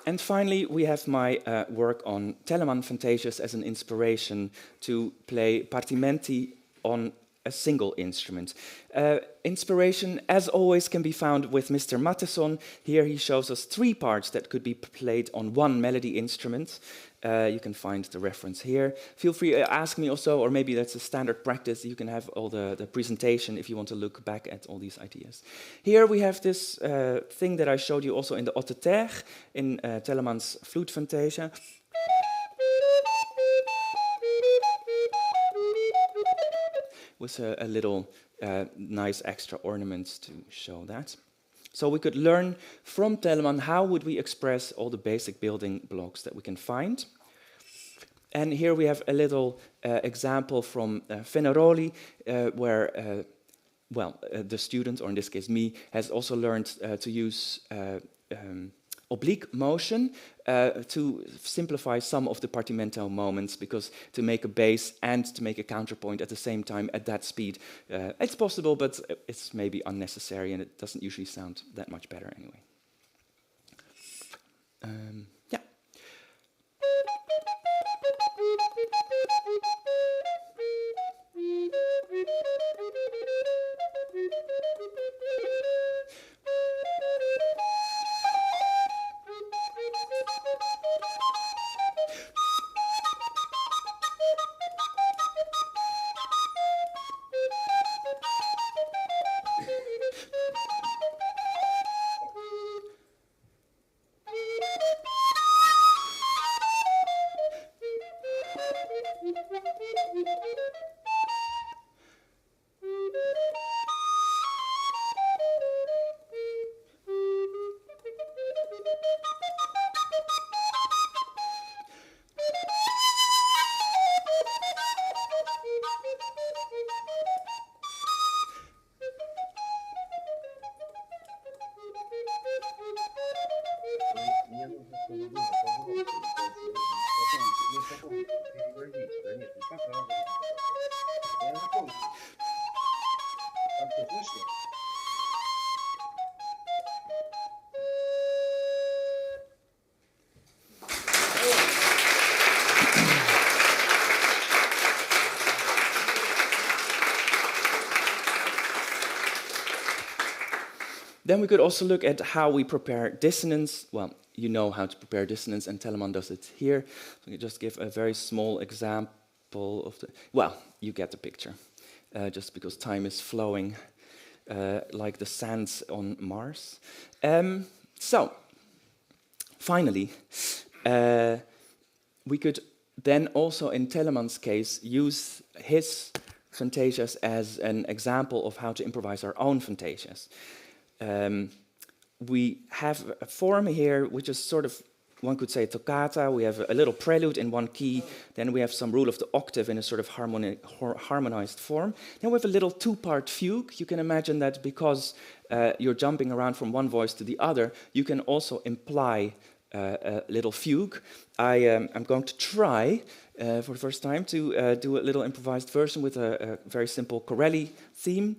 And finally, we have my work on Telemann fantasias as an inspiration to play partimenti on a single instrument. Inspiration, as always, can be found with Mr. Matteson. Here he shows us 3 parts that could be played on one melody instrument. You can find the reference here. Feel free to ask me also, or maybe that's a standard practice. You can have all the presentation if you want to look back at all these ideas. Here we have this thing that I showed you also in the Haute Terre, in Telemann's flute fantasia. With a little nice extra ornaments to show that. So we could learn from Telemann how would we express all the basic building blocks that we can find. And here we have a little example from Fenaroli, where the student, or in this case me, has also learned to use oblique motion to simplify some of the partimento moments, because to make a bass and to make a counterpoint at the same time at that speed, it's possible, but it's maybe unnecessary, and it doesn't usually sound that much better anyway. Yeah. Then we could also look at how we prepare dissonance. Well, you know how to prepare dissonance, and Telemann does it here. So we just give a very small example of the... Well, you get the picture, just because time is flowing like the sands on Mars. So, finally, we could then also, in Telemann's case, use his fantasias as an example of how to improvise our own fantasias. We have a form here which is sort of, one could say, toccata. We have a little prelude in one key. Then we have some rule of the octave in a sort of harmonized form. Then we have a little 2-part fugue. You can imagine that because you're jumping around from one voice to the other, you can also imply a little fugue. I'm going to try for the first time to do a little improvised version with a very simple Corelli theme.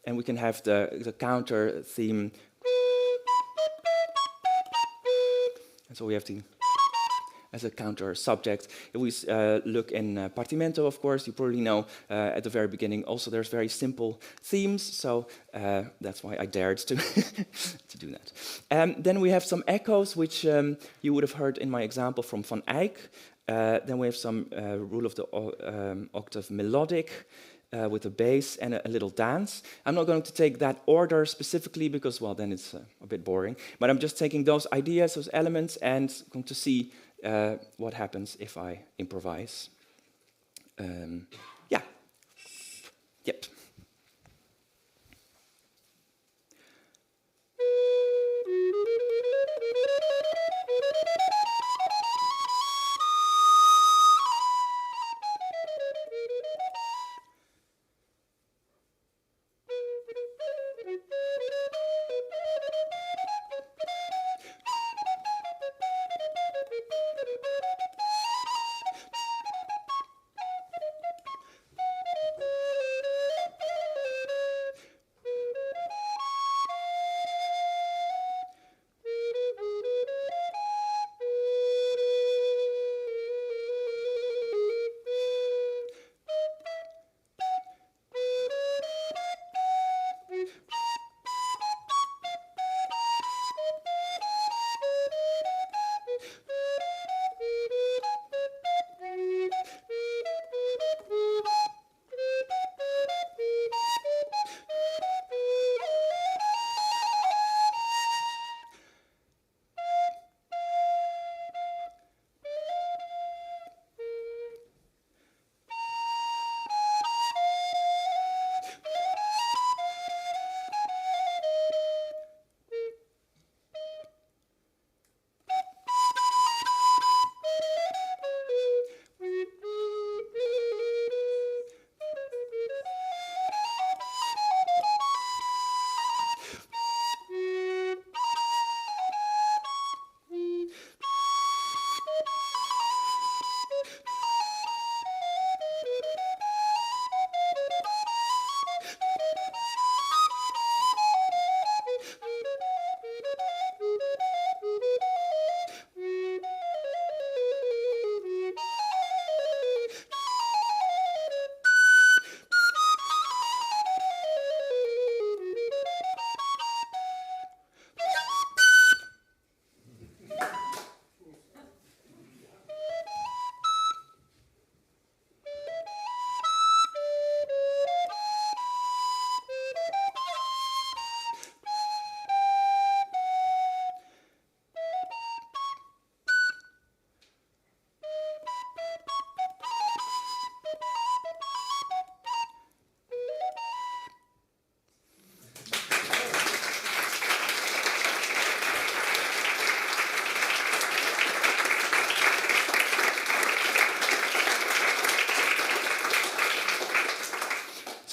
And we can have the counter theme. And so we have the as a counter subject. If we look in partimento, of course, you probably know at the very beginning also there's very simple themes, so that's why I dared to, to do that. Then we have some echoes, which you would have heard in my example from Van Eyck. Then we have some rule of the octave melodic, with a bass and a little dance. I'm not going to take that order specifically because, well, then it's a bit boring. But I'm just taking those ideas, those elements, and going to see what happens if I improvise. Yeah. Yep.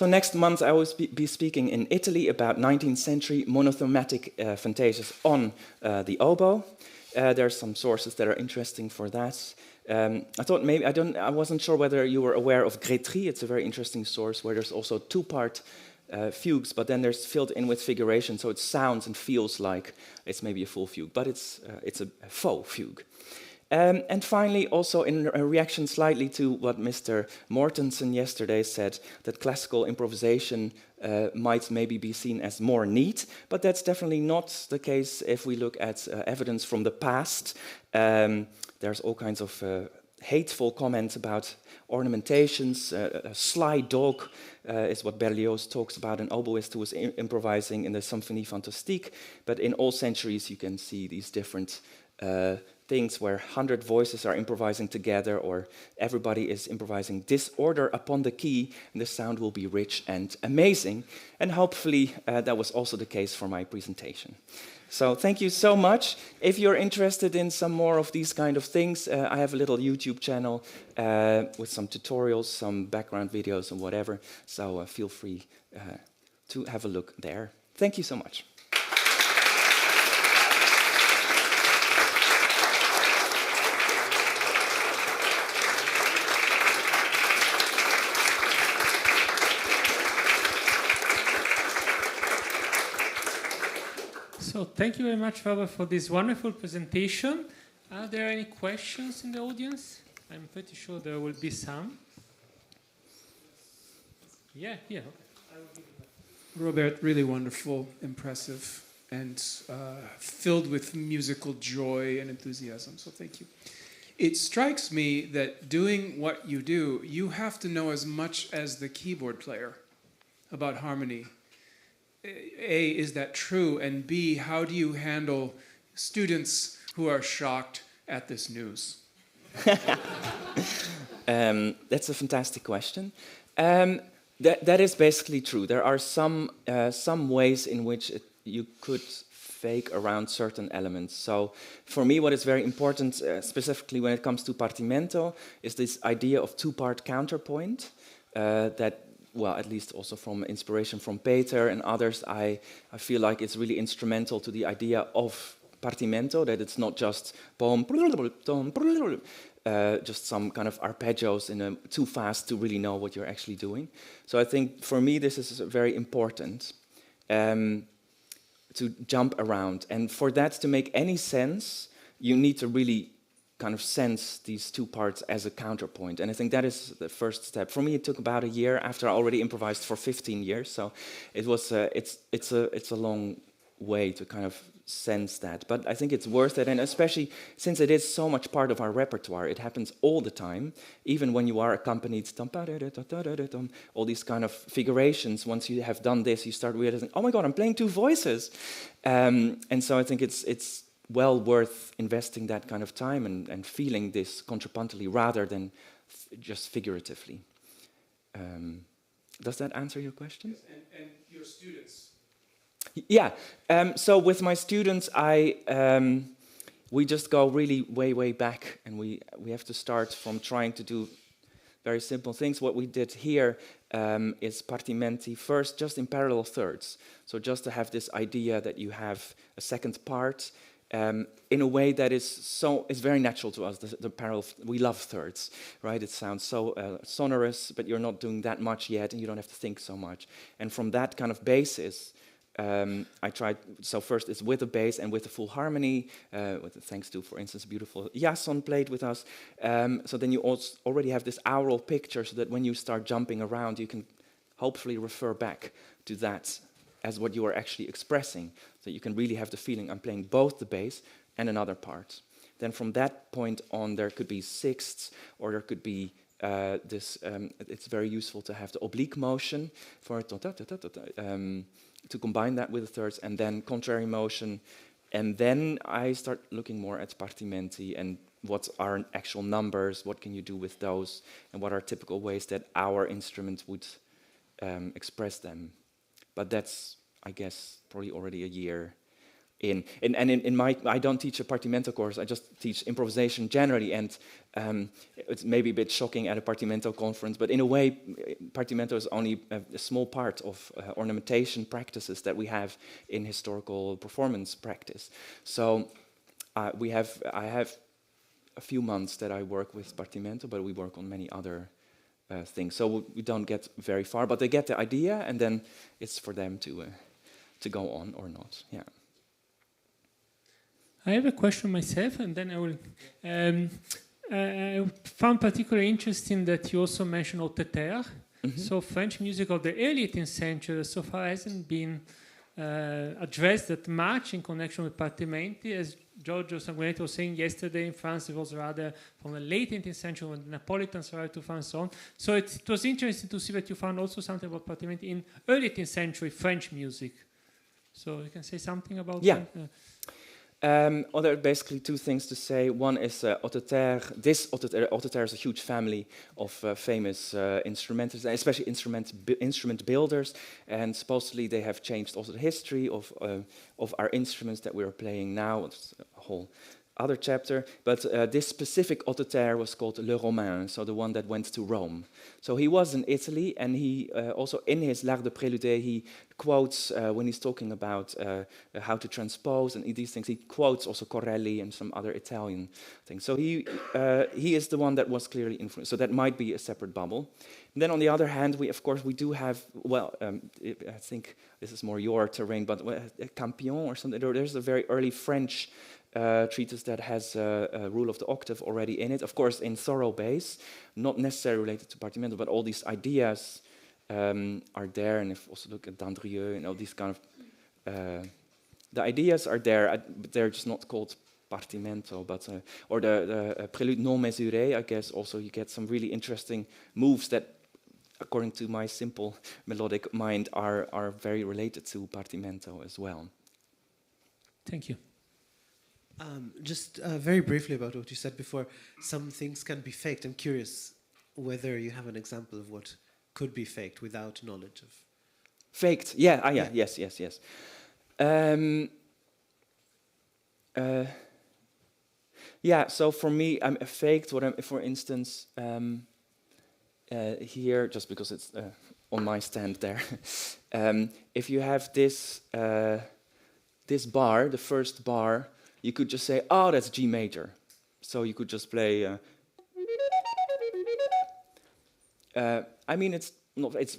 So next month I will be speaking in Italy about 19th century monothematic fantasias on the oboe. There's some sources that are interesting for that. I thought maybe, I wasn't sure whether you were aware of Grétry. It's a very interesting source where there's also two-part fugues, but then there's filled in with figuration, so it sounds and feels like it's maybe a full fugue, but it's a faux fugue. And finally, also in a reaction slightly to what Mr. Mortensen yesterday said, that classical improvisation might maybe be seen as more neat, but that's definitely not the case if we look at evidence from the past. There's all kinds of hateful comments about ornamentations. A sly dog is what Berlioz talks about, an oboist who was improvising in the Symphonie Fantastique. But in all centuries you can see these different things where 100 voices are improvising together, or everybody is improvising disorder upon the key, and the sound will be rich and amazing. And hopefully that was also the case for my presentation. So thank you so much. If you're interested in some more of these kind of things, I have a little YouTube channel with some tutorials, some background videos and whatever. So feel free to have a look there. Thank you so much. So thank you very much, Faber, for this wonderful presentation. Are there any questions in the audience? I'm pretty sure there will be some. Yeah. Robert, really wonderful, impressive, and filled with musical joy and enthusiasm, so thank you. It strikes me that doing what you do, you have to know as much as the keyboard player about harmony. A, is that true? And B, how do you handle students who are shocked at this news? That's a fantastic question. That is basically true. There are some ways in which you could fake around certain elements. So for me, what is very important, specifically when it comes to partimento, is this idea of two-part counterpoint that, well, at least also from inspiration from Peter and others, I feel like it's really instrumental to the idea of partimento, that it's not just boom, just some kind of arpeggios in too fast to really know what you're actually doing. So I think for me this is very important to jump around, and for that to make any sense, you need to really kind of sense these two parts as a counterpoint, and I think that is the first step. For me, it took about a year after I already improvised for 15 years, so it was it's a long way to kind of sense that, but I think it's worth it, and especially since it is so much part of our repertoire, it happens all the time, even when you are accompanied, all these kind of figurations. Once you have done this, you start realizing, oh my god, I'm playing two voices, and so I think it's well worth investing that kind of time and feeling this contrapuntally rather than just figuratively. Does that answer your question? Yes, and your students? Yeah, so with my students, we just go really way back, and we have to start from trying to do very simple things. What we did here is partimenti first, just in parallel thirds. So just to have this idea that you have a second part, in a way that is very natural to us. The parallel, we love thirds, right? It sounds so sonorous, but you're not doing that much yet, and you don't have to think so much. And from that kind of basis, I tried. So first, it's with the bass and with the full harmony. Thanks to, for instance, beautiful Jason played with us. So then you also already have this aural picture, so that when you start jumping around, you can hopefully refer back to that as what you are actually expressing, so you can really have the feeling I'm playing both the bass and another part. Then from that point on, there could be sixths, or there could be it's very useful to have the oblique motion for to combine that with the thirds, and then contrary motion. And then I start looking more at partimenti and what are actual numbers, what can you do with those, and what are typical ways that our instrument would express them. But that's, I guess, probably already a year in my, I don't teach a Partimento course, I just teach improvisation generally, and it's maybe a bit shocking at a Partimento conference, but in a way, Partimento is only a small part of ornamentation practices that we have in historical performance practice. So I have a few months that I work with Partimento, but we work on many other things. So we don't get very far, but they get the idea, and then it's for them to go on or not. Yeah. I have a question myself, and then I will. I found particularly interesting that you also mentioned haute terre. So French music of the early 18th century so far hasn't been addressed that much in connection with Partimenti. As Giorgio Sanguinetti was saying yesterday, in France it was rather from the late 18th century when the Napolitans arrived to France and so on. So it was interesting to see that you found also something about Partimenti in early 18th century French music. So you can say something about that? Well, there are basically two things to say. One is haute terre. Haute terre is a huge family of famous instrumentalists, especially instrument builders. And supposedly they have changed also the history of our instruments that we are playing now. It's a whole other chapter. But this specific haute terre was called Le Romain, so the one that went to Rome. So he was in Italy, and he also in his L'Art de Préluder, he quotes, when he's talking about how to transpose and these things, he quotes also Corelli and some other Italian things. So he is the one that was clearly influenced. So that might be a separate bubble. And then on the other hand, we do have, well, I think this is more your terrain, but Campion or something, there's a very early French treatise that has a rule of the octave already in it. Of course, in thorough bass, not necessarily related to Partimento, but all these ideas are there. And if also look at Dandrieux and all these kind of, the ideas are there, but they're just not called Partimento, but or the Prélude non mesuré. I guess also you get some really interesting moves that, according to my simple melodic mind, are very related to Partimento as well. Thank you. Just very briefly about what you said before, some things can be faked. I'm curious whether you have an example of what could be faked without knowledge of. Faked, yeah, yes. Yeah, so for me, I'm faked. For instance, here, just because it's on my stand there, if you have this this bar, the first bar, you could just say, oh, that's G major. So you could just play. I mean, it's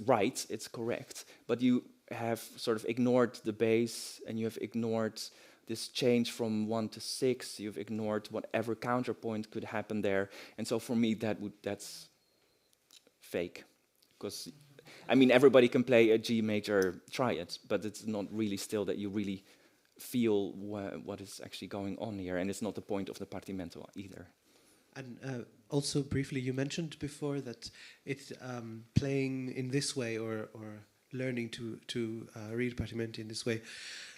right, it's correct, but you have sort of ignored the bass, and you have ignored this change from 1 to 6. You've ignored whatever counterpoint could happen there, and so for me, that's fake, because I mean, everybody can play a G major triad, but it's not really still that you really feel what is actually going on here, and it's not the point of the Partimento either. And also briefly, you mentioned before that it's playing in this way or learning to read Partimenti in this way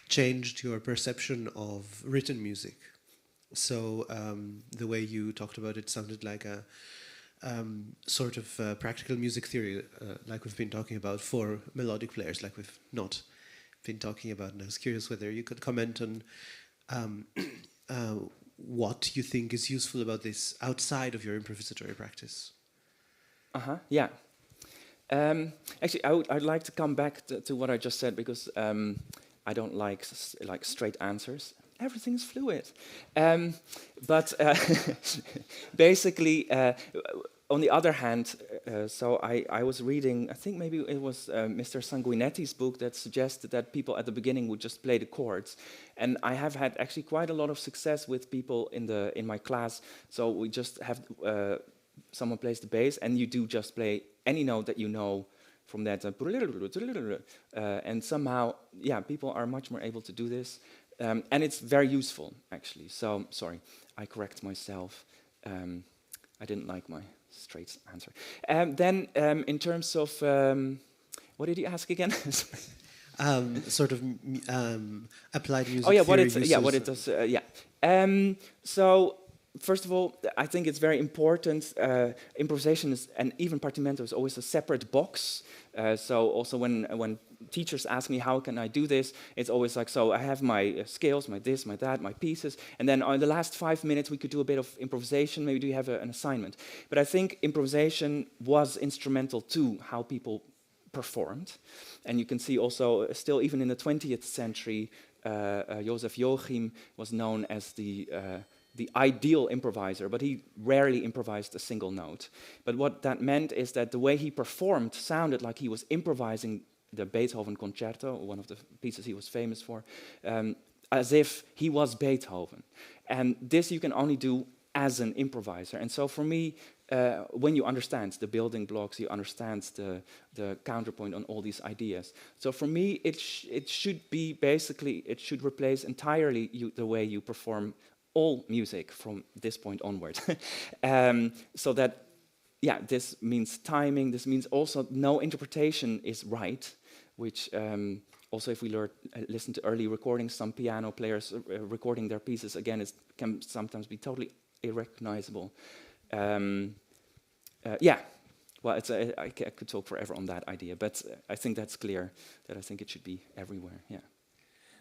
changed your perception of written music. So the way you talked about it sounded like a sort of practical music theory, like we've been talking about for melodic players, like we've not been talking about. And I was curious whether you could comment on what you think is useful about this outside of your improvisatory practice. Yeah. Actually, I'd like to come back to what I just said, because I don't like straight answers. Everything's fluid. But basically, on the other hand, so I was reading, I think maybe it was Mr. Sanguinetti's book that suggested that people at the beginning would just play the chords. And I have had actually quite a lot of success with people in my class. So we just have someone plays the bass, and you do just play any note that you know from that. And somehow, yeah, people are much more able to do this. And it's very useful, actually. So, sorry, I correct myself. I didn't like my straight answer. Then, in terms of, what did you ask again? Sort of applied music. Oh yeah, what it does. So first of all, I think it's very important. Improvisation is, and even partimento is always a separate box. So also when teachers ask me how can I do this, it's always like, so I have my scales, my this, my that, my pieces, and then on the last 5 minutes we could do a bit of improvisation. Maybe do you have an assignment? But I think improvisation was instrumental to how people performed, and you can see also still even in the 20th century, Joseph Joachim was known as the ideal improviser, but he rarely improvised a single note. But what that meant is that the way he performed sounded like he was improvising the Beethoven concerto, one of the pieces he was famous for, as if he was Beethoven. And this you can only do as an improviser. And so for me, when you understand the building blocks, you understand the counterpoint on all these ideas. So for me, it should be basically, it should replace entirely the way you perform all music from this point onward. So that, yeah, this means timing, this means also no interpretation is right, which also if we listen to early recordings, some piano players recording their pieces, again, it can sometimes be totally irrecognizable. Yeah, well, I could talk forever on that idea, but I think that's clear, that I think it should be everywhere, yeah.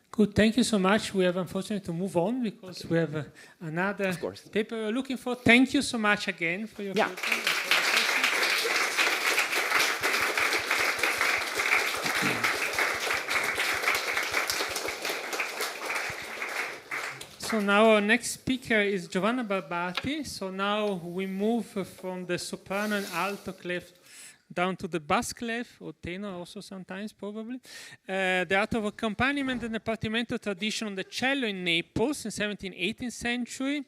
Good, thank you so much. We have unfortunately to move on because we have another paper we're looking for. Thank you so much again for your question. So now our next speaker is Giovanna Barbati. So now we move from the soprano and alto clef down to the bass clef, or tenor also sometimes probably. The art of accompaniment and the partimento tradition on the cello in Naples in 17th, 18th century.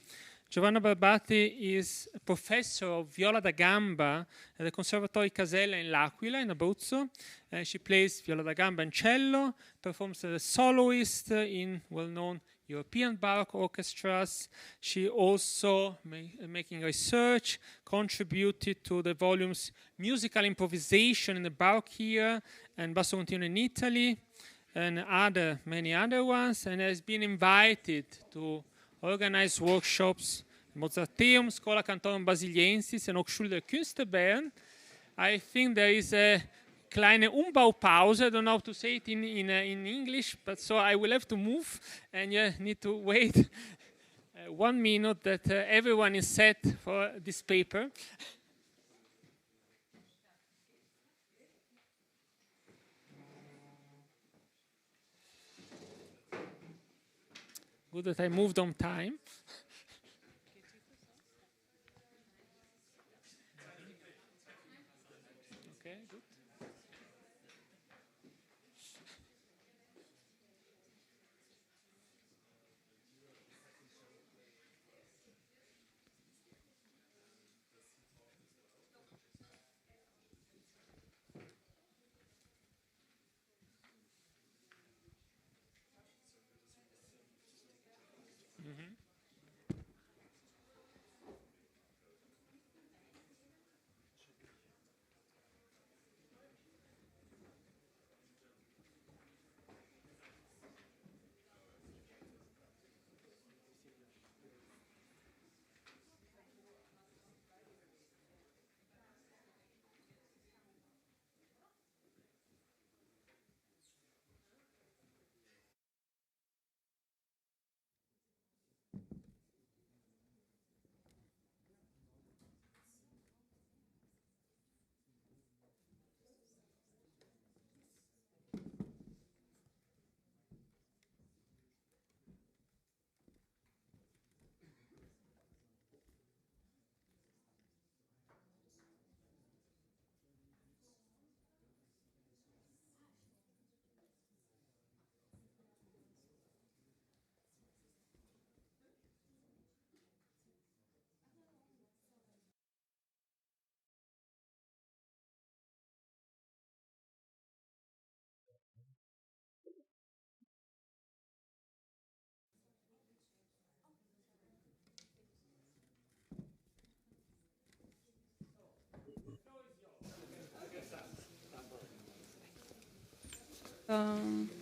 Giovanna Barbati is a professor of viola da gamba at the Conservatorio Casella in L'Aquila in Abruzzo. She plays viola da gamba and cello, performs as a soloist in well-known European Baroque orchestras. She also, making research, contributed to the volumes Musical Improvisation in the Baroque Era and Basso Continuo in Italy, and many other ones, and has been invited to organize workshops Mozarteum, Schola Cantorum Basiliensis, and Hochschule der Künste Bern. I think there is a kleine Umbaupause. I don't know how to say it in English, but so I will have to move, and you need to wait 1 minute that everyone is set for this paper. Good that I moved on time. Okay, good.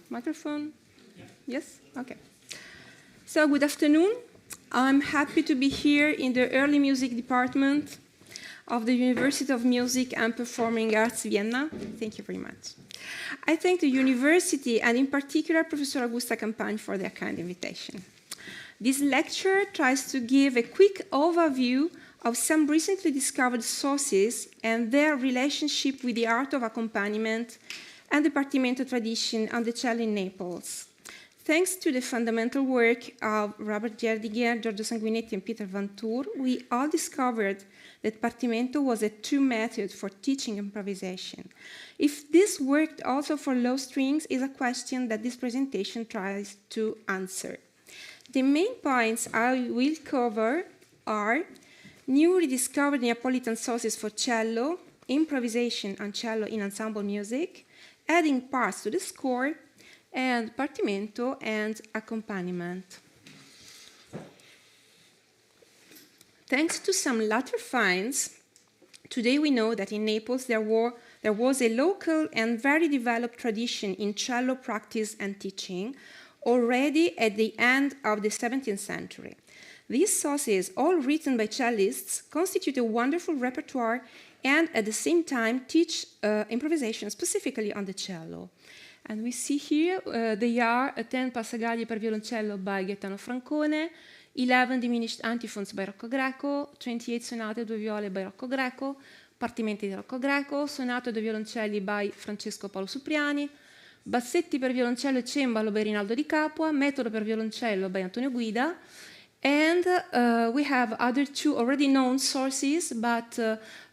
Microphone? Yes? Okay. So good afternoon. I'm happy to be here in the early music department of the University of Music and Performing Arts Vienna. Thank you very much. I thank the university and in particular Professor Augusta Campagne for their kind invitation. This lecture tries to give a quick overview of some recently discovered sources and their relationship with the art of accompaniment and the Partimento tradition on the cello in Naples. Thanks to the fundamental work of Robert Gerdiger, Giorgio Sanguinetti, and Peter Van Toor, we all discovered that Partimento was a true method for teaching improvisation. If this worked also for low strings is a question that this presentation tries to answer. The main points I will cover are new rediscovered Neapolitan sources for cello, improvisation on cello in ensemble music, adding parts to the score, and Partimento and accompaniment. Thanks to some latter finds, today we know that in Naples there was a local and very developed tradition in cello practice and teaching already at the end of the 17th century. These sources, all written by cellists, constitute a wonderful repertoire and at the same time teach improvisation specifically on the cello. And we see here they are 10 Passacagli per violoncello by Gaetano Francone, 11 diminished antiphons by Rocco Greco, 28 sonate 2 viole by Rocco Greco, partimenti di Rocco Greco, sonato 2 violoncelli by Francesco Paolo Supriani, bassetti per violoncello e cembalo by Rinaldo Di Capua, metodo per violoncello by Antonio Guida, and we have other 2 already known sources, but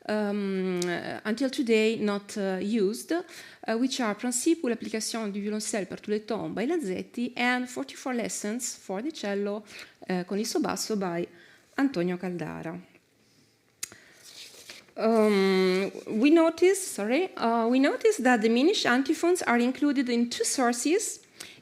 until today not used, which are Principe ou l'application du violoncelle per tous les tons by Lanzetti and 44 lessons for the cello con il suo basso by Antonio Caldara. We notice that the diminished antiphons are included in 2 sources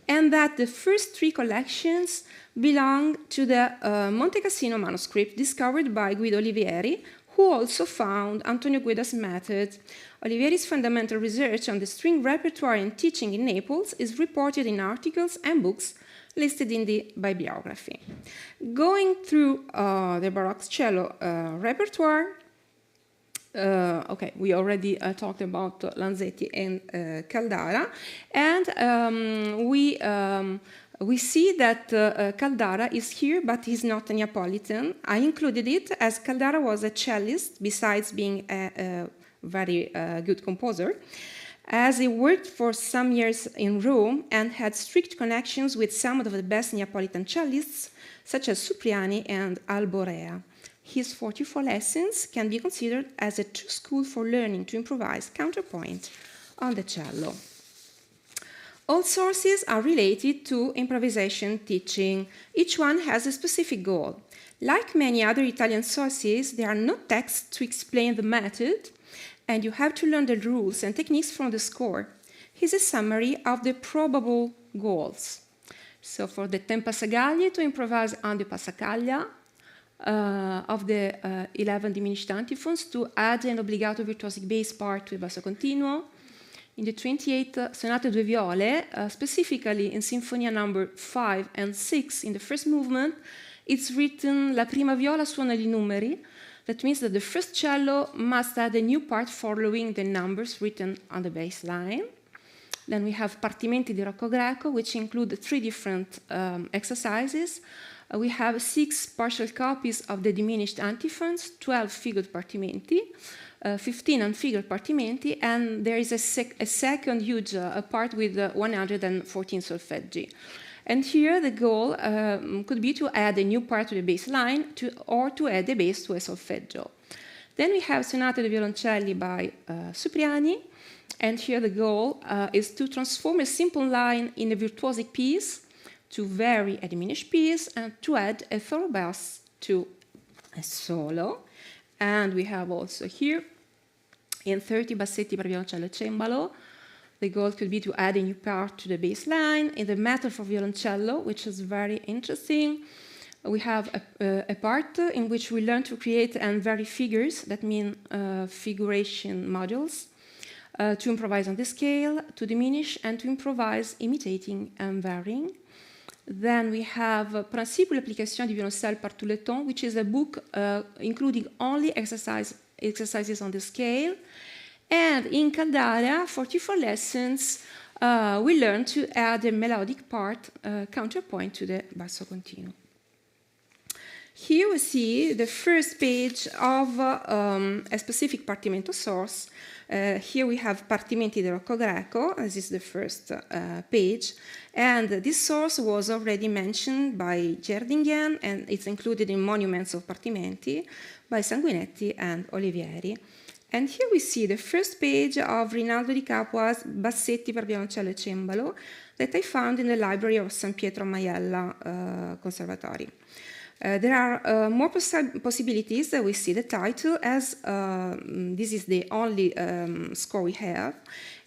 and that the first 3 collections belong to the Monte Cassino manuscript discovered by Guido Olivieri, who also found Antonio Guida's method. Olivieri's fundamental research on the string repertoire and teaching in Naples is reported in articles and books listed in the bibliography. Going through the Baroque cello repertoire, we already talked about Lanzetti and Caldara, and we see that Caldara is here, but he's not a Neapolitan. I included it as Caldara was a cellist, besides being a very good composer, as he worked for some years in Rome and had strict connections with some of the best Neapolitan cellists, such as Supriani and Alborea. His 44 lessons can be considered as a true school for learning to improvise counterpoint on the cello. All sources are related to improvisation teaching. Each one has a specific goal. Like many other Italian sources, there are no texts to explain the method, and you have to learn the rules and techniques from the score. Here's a summary of the probable goals. So for the 10 Passacagli, to improvise on the Passacaglia, of the 11 diminished antiphons, to add an obbligato virtuosic bass part to the basso continuo. In the 28 sonate 2 viole, specifically in Sinfonia number 5 and 6 in the first movement, it's written la prima viola suona i numeri. That means that the first cello must add a new part following the numbers written on the bass line. Then we have Partimenti di Rocco Greco, which include 3 different exercises. We have 6 partial copies of the diminished antiphons, 12 figured partimenti, 15 unfigured partimenti, and there is a second huge part with 114 solfeggi. And here the goal could be to add a new part to the bass line or to add a bass to a solfeggio. Then we have Sonate de Violoncelli by Supriani, and here the goal is to transform a simple line in a virtuosic piece, to vary a diminished piece, and to add a thorough bass to a solo. And we have also here, in 30 bassetti per violoncello e cembalo, the goal could be to add a new part to the bass line. In the method for violoncello, which is very interesting, we have a part in which we learn to create and vary figures, that mean figuration modules, to improvise on the scale, to diminish, and to improvise imitating and varying. Then we have Principe de l'application du violoncelle par tous les temps, which is a book including only exercises on the scale. And in Caldara, 44 lessons, we learn to add a melodic part counterpoint to the basso continuo. Here we see the first page of a specific partimento source. Here we have Partimenti del Rocco Greco. This is the first page. And this source was already mentioned by Gerdingen, and it's included in Monuments of Partimenti by Sanguinetti and Olivieri. And here we see the first page of Rinaldo di Capua's Bassetti per violoncello e cembalo that I found in the library of San Pietro Maiella Conservatory. There are more possibilities. We see the title as this is the only score we have,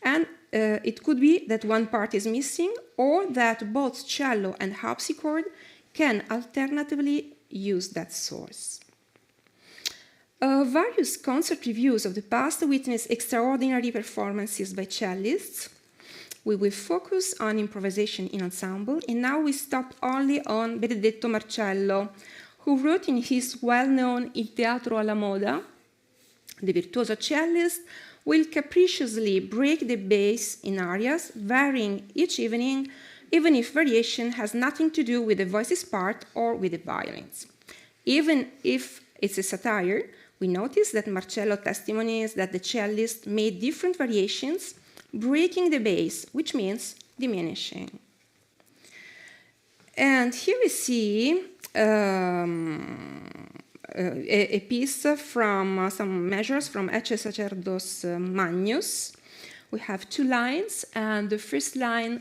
and it could be that one part is missing or that both cello and harpsichord can alternatively use that source. Various concert reviews of the past witness extraordinary performances by cellists. We will focus on improvisation in ensemble, and now we stop only on Benedetto Marcello, who wrote in his well-known Il Teatro alla Moda, the virtuoso cellist will capriciously break the bass in arias, varying each evening, even if variation has nothing to do with the voice's part or with the violins. Even if it's a satire, we notice that Marcello testimonies that the cellist made different variations, breaking the bass, which means diminishing. And here we see a piece from some measures from Ecce Sacerdos Magnus. We have two lines, and the first line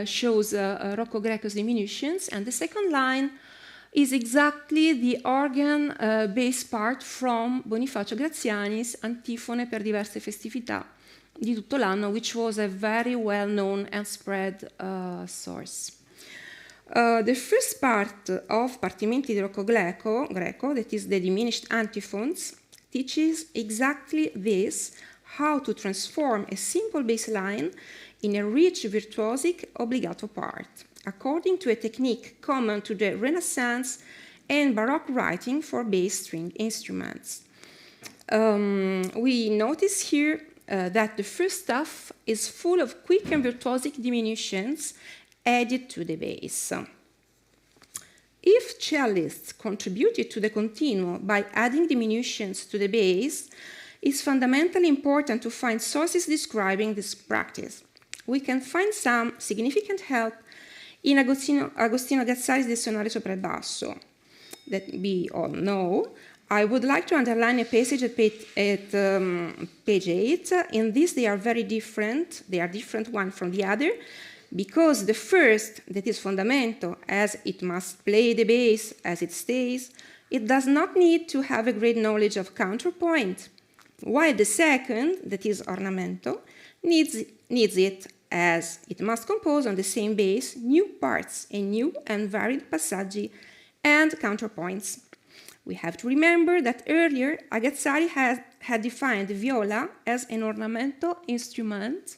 shows Rocco Greco's diminutions, and the second line is exactly the organ bass part from Bonifacio Graziani's Antifone per diverse festività di tutto l'anno, which was a very well-known and spread source. The first part of Partimenti di Rocco Greco, that is the diminished antiphons, teaches exactly this, how to transform a simple bass line in a rich virtuosic obbligato part, according to a technique common to the Renaissance and Baroque writing for bass string instruments. We notice here that the first stuff is full of quick and virtuosic diminutions added to the bass. If cellists contributed to the continuo by adding diminutions to the bass, it's fundamentally important to find sources describing this practice. We can find some significant help in Agostino Gazzari's De Sonare sopra il basso, that we all know. I would like to underline a passage at page 8. In this, they are very different. They are different one from the other, because the first, that is fundamento, as it must play the bass as it stays, it does not need to have a great knowledge of counterpoint, while the second, that is ornamento, needs it, as it must compose on the same bass new parts and new and varied passaggi and counterpoints. We have to remember that earlier Agazzari had defined the viola as an ornamento instrument,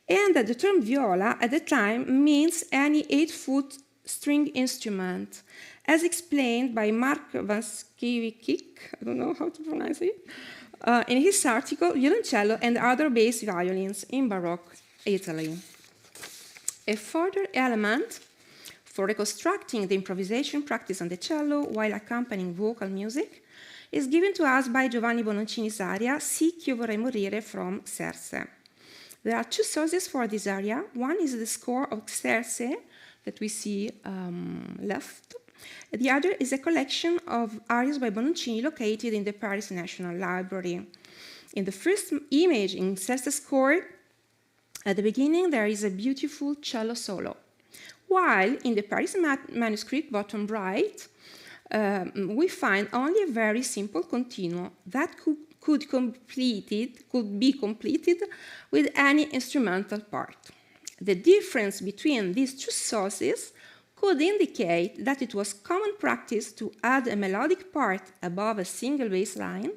and that the term viola at the time means any 8-foot string instrument, as explained by Mark Vanskiewicz, I don't know how to pronounce it, in his article Violoncello and Other Bass Violins in Baroque Italy. A further element for reconstructing the improvisation practice on the cello while accompanying vocal music is given to us by Giovanni Bononcini's aria Sì ch'io vorrei morire from Xerxes. There are two sources for this aria. One is the score of Xerxes that we see left. The other is a collection of arias by Bononcini located in the Paris National Library. In the first image in Xerxes' score, at the beginning there is a beautiful cello solo, while in the Paris manuscript, bottom right, we find only a very simple continuo that could be completed with any instrumental part. The difference between these two sources could indicate that it was common practice to add a melodic part above a single bass line,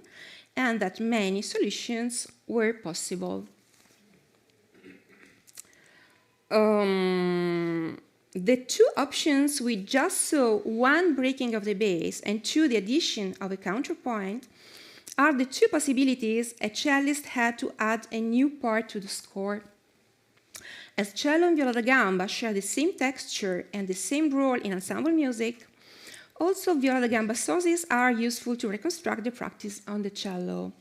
and that many solutions were possible. The two options we just saw, one breaking of the bass and two the addition of a counterpoint, are the two possibilities a cellist had to add a new part to the score. As cello and viola da gamba share the same texture and the same role in ensemble music, also viola da gamba sources are useful to reconstruct the practice on the cello.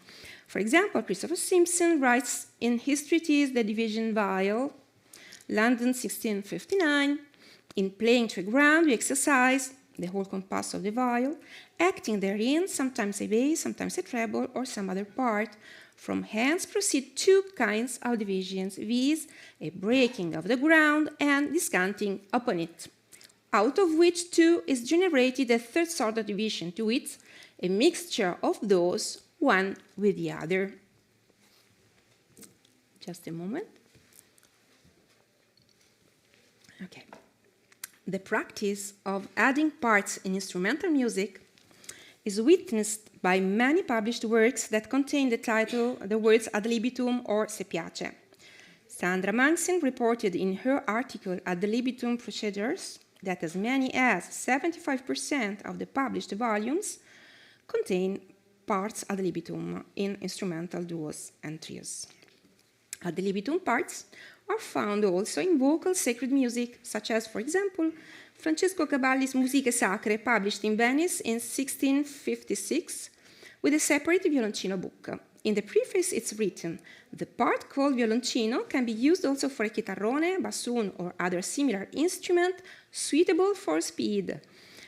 For example, Christopher Simpson writes in his treatise The Division Viol, London 1659, in playing to a ground, we exercise the whole compass of the viol, acting therein, sometimes a bass, sometimes a treble, or some other part. From hence proceed two kinds of divisions, viz., a breaking of the ground and descanting upon it, out of which two is generated a third sort of division, to wit, a mixture of those, one with the other. Just a moment. Okay. The practice of adding parts in instrumental music is witnessed by many published works that contain the title, the words ad libitum or se piace. Sandra Manson reported in her article Ad libitum procedures that as many as 75% of the published volumes contain parts ad libitum in instrumental duos and trios. Ad libitum parts are found also in vocal sacred music, such as, for example, Francesco Cavalli's Musiche Sacre, published in Venice in 1656, with a separate violoncino book. In the preface, it's written, the part called violoncino can be used also for a chitarrone, bassoon, or other similar instrument suitable for speed.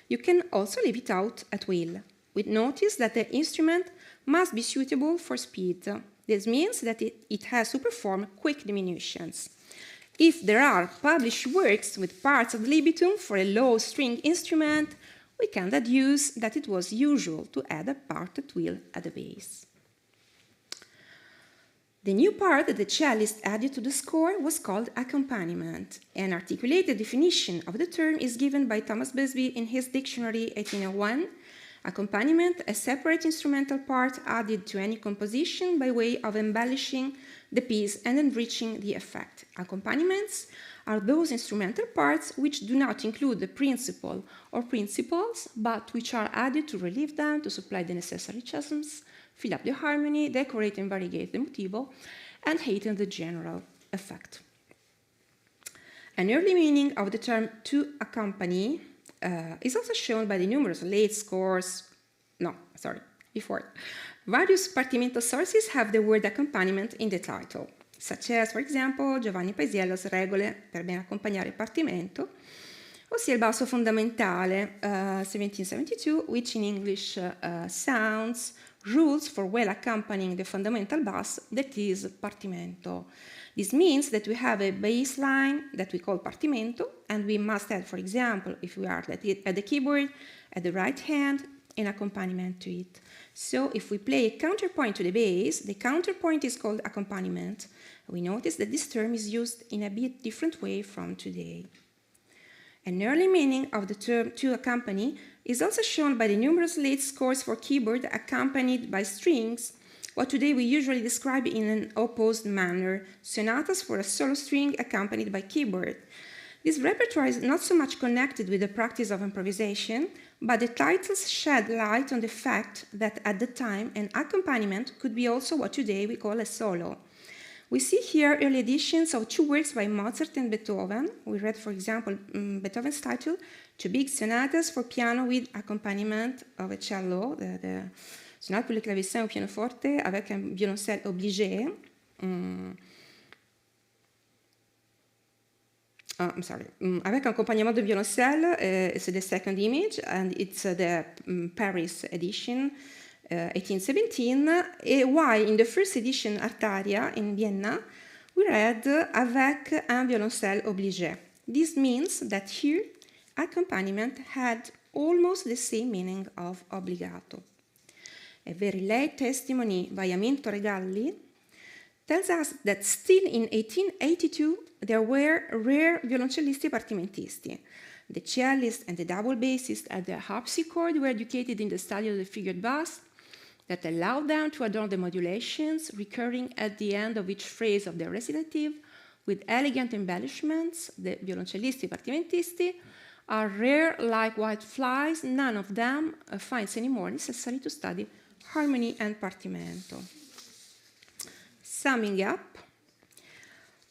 You can also leave it out at will, with notice that the instrument must be suitable for speed. This means that it has to perform quick diminutions. If there are published works with parts ad libitum for a low string instrument, we can deduce that it was usual to add a part at will at the bass. The new part that the cellist added to the score was called accompaniment. An articulated definition of the term is given by Thomas Busby in his dictionary 1801. Accompaniment, a separate instrumental part added to any composition by way of embellishing the piece and enriching the effect. Accompaniments are those instrumental parts which do not include the principal or principals, but which are added to relieve them, to supply the necessary chasms, fill up the harmony, decorate and variegate the motivo, and heighten the general effect. An early meaning of the term to accompany is also shown by the numerous late scores. Various partimento sources have the word accompaniment in the title, such as, for example, Giovanni Paisiello's Regole per ben accompagnare il partimento, ossia il basso fondamentale, 1772, which in English sounds rules for well accompanying the fundamental bass, that is partimento. This means that we have a bass line that we call partimento, and we must add, for example, if we are at the keyboard, at the right hand, an accompaniment to it. So if we play a counterpoint to the bass, the counterpoint is called accompaniment. We notice that this term is used in a bit different way from today. An early meaning of the term to accompany is also shown by the numerous late scores for keyboard accompanied by strings, what today we usually describe in an opposed manner, sonatas for a solo string accompanied by keyboard. This repertoire is not so much connected with the practice of improvisation, but the titles shed light on the fact that at the time an accompaniment could be also what today we call a solo. We see here early editions of two works by Mozart and Beethoven. We read, for example, Beethoven's title, Two Big Sonatas for Piano with Accompaniment of a Cello, the sonate pour le clavecin au pianoforte avec un violoncelle obligé. Avec un accompagnement de violoncelle, it's the second image, and it's the Paris edition, 1817, while in the first edition, Artaria, in Vienna, we read avec un violoncelle obligé. This means that here, accompaniment had almost the same meaning of obbligato. A very late testimony by Aminto Regalli tells us that still in 1882 there were rare violoncellisti partimentisti. The cellist and the double bassist at the harpsichord were educated in the study of the figured bass that allowed them to adorn the modulations, recurring at the end of each phrase of the recitative, with elegant embellishments, the violoncellisti, partimentisti, are rare like whiteflies. None of them finds anymore necessary to study harmony and partimento. Summing up,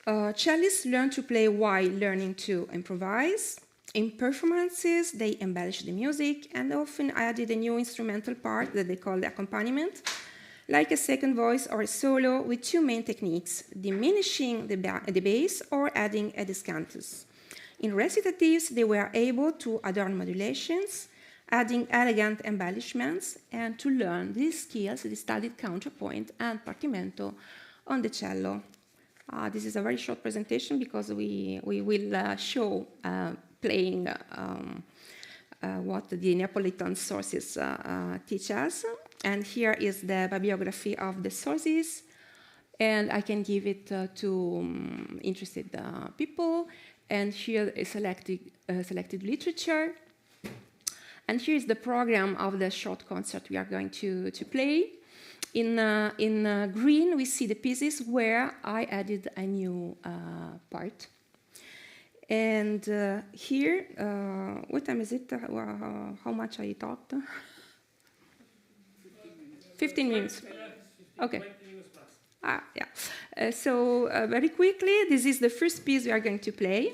cellists learn to play while learning to improvise. In performances, they embellish the music and often added a new instrumental part that they call the accompaniment, like a second voice or a solo with two main techniques, diminishing the bass or adding a descantus. In recitatives, they were able to adorn modulations, adding elegant embellishments, and to learn these skills, they studied counterpoint and partimento on the cello. This is a very short presentation because we will show playing what the Neapolitan sources teach us. And here is the bibliography of the sources, and I can give it to interested people. And here is selected literature. And here is the program of the short concert we are going to play. In green, we see the pieces where I added a new part. And here, what time is it? How much I talked? 15 minutes. Okay. Yeah. So very quickly, this is the first piece we are going to play.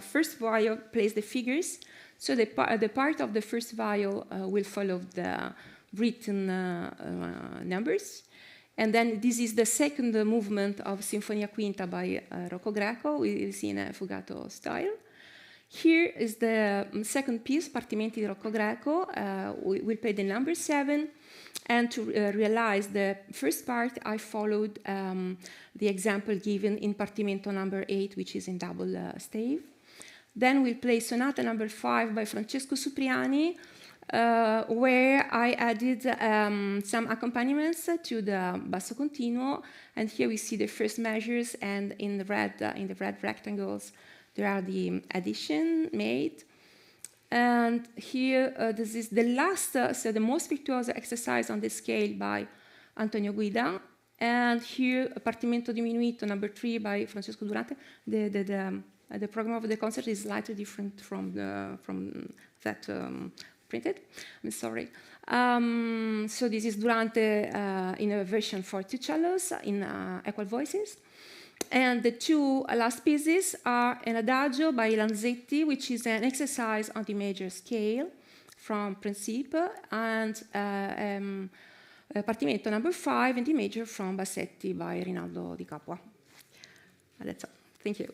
First viol plays the figures. So the part of the first viol will follow the written numbers. And then this is the second movement of Sinfonia Quinta by Rocco Greco. We see in a fugato style. Here is the second piece, Partimenti di Rocco Greco. We'll play the number 7. And to realize the first part, I followed the example given in Partimento number 8, which is in double stave. Then we'll play Sonata number 5 by Francesco Supriani, where I added some accompaniments to the basso continuo. And here we see the first measures, and in the red rectangles, there are the addition made. And here, this is the last, so the most virtuoso exercise on the scale by Antonio Guida. And here, Partimento Diminuito number 3 by Francesco Durante. The program of the concert is slightly different from that printed. I'm sorry. So this is Durante in a version for two cellos in equal voices. And the two last pieces are an adagio by Lanzetti, which is an exercise on the major scale from Principe, and Partimento number 5 in the major from Bassetti by Rinaldo Di Capua. That's all. Thank you.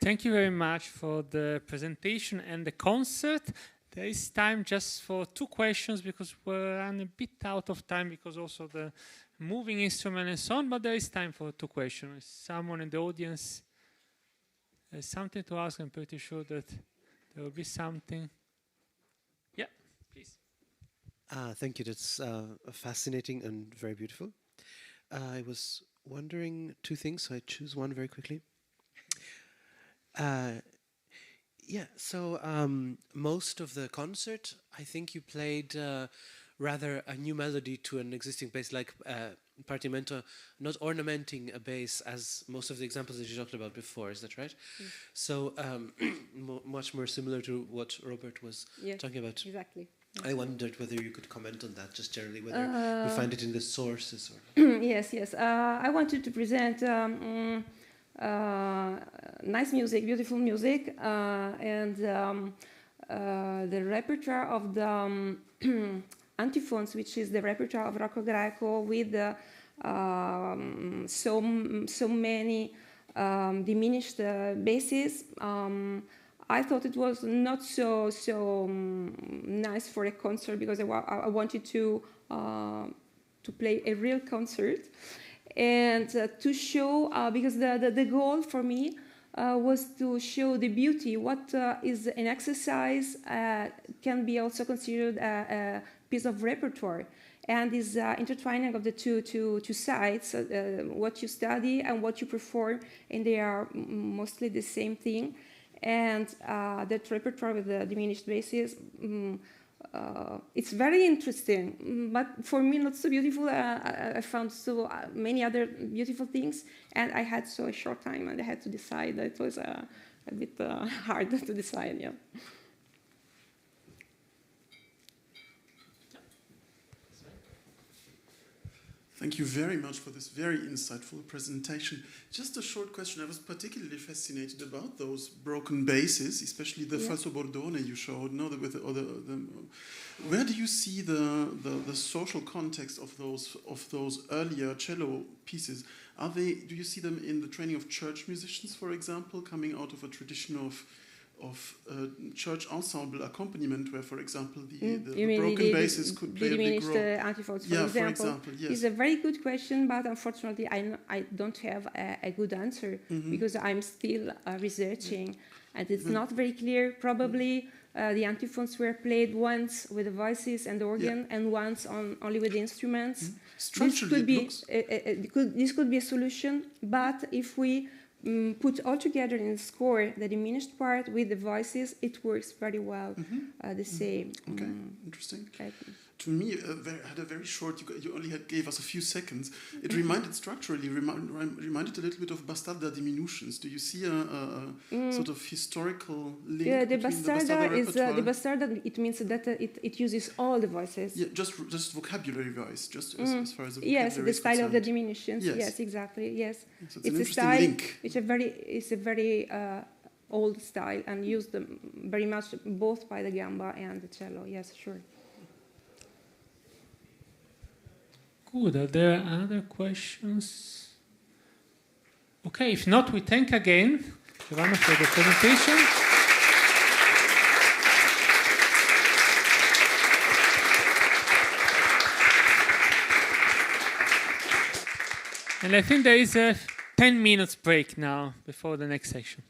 Thank you very much for the presentation and the concert. There is time just for 2 questions because we're running a bit out of time because also the moving instrument and so on, but there is time for 2 questions. Someone in the audience has something to ask. I'm pretty sure that there will be something. Yeah, please. Thank you. That's fascinating and very beautiful. I was wondering 2 things, so I choose one very quickly. So most of the concert, I think you played rather a new melody to an existing bass, like partimento, not ornamenting a bass as most of the examples that you talked about before. Is that right? Yes. So much more similar to what Robert was talking about. Exactly. I wondered whether you could comment on that, just generally, whether you find it in the sources or. Yes. I wanted to present nice music, beautiful music, and the repertoire of the antiphons, which is the repertoire of Rocco Greco, with so many diminished basses. I thought it was not so nice for a concert, because I wanted to play a real concert, and to show, because the goal for me was to show the beauty. What is an exercise can be also considered a piece of repertoire, and is intertwining of the two sides, what you study and what you perform, and they are mostly the same thing. And that repertoire with the diminished basses, it's very interesting, but for me not so beautiful. I found so many other beautiful things, and I had so a short time, and I had to decide. It was a bit hard to decide, yeah. Thank you very much for this very insightful presentation. Just a short question. I was particularly fascinated about those broken basses, especially the falso bordone you showed. No, where do you see the social context of those earlier cello pieces? Do you see them in the training of church musicians, for example, coming out of a tradition of church ensemble accompaniment, where, for example, the broken basses could play a big role? Antiphons, for example, yes. It's a very good question, but unfortunately I don't have a good answer, because I'm still researching, and it's not very clear. Probably the antiphons were played once with the voices and the organ, and once only with the instruments. Structurally, this could be a solution, but if we put all together in the score the diminished part with the voices, it works very well. The same. Okay, interesting. To me, had a very short. You only gave us a few seconds. It reminded structurally reminded a little bit of bastarda diminutions. Do you see a sort of historical link? Yeah, the between bastarda the is the bastarda. It means that it uses all the voices. Yeah, just vocabulary wise, just as far as the vocabulary yes, the style of the concerned. diminutions. Yes, exactly. Yes, So it's an a style. link. It's a very old style, and used very much both by the gamba and the cello. Yes, sure. Good. Are there other questions? Okay, if not, we thank again Giovanna for the presentation. And I think there is a 10 minutes break now before the next section.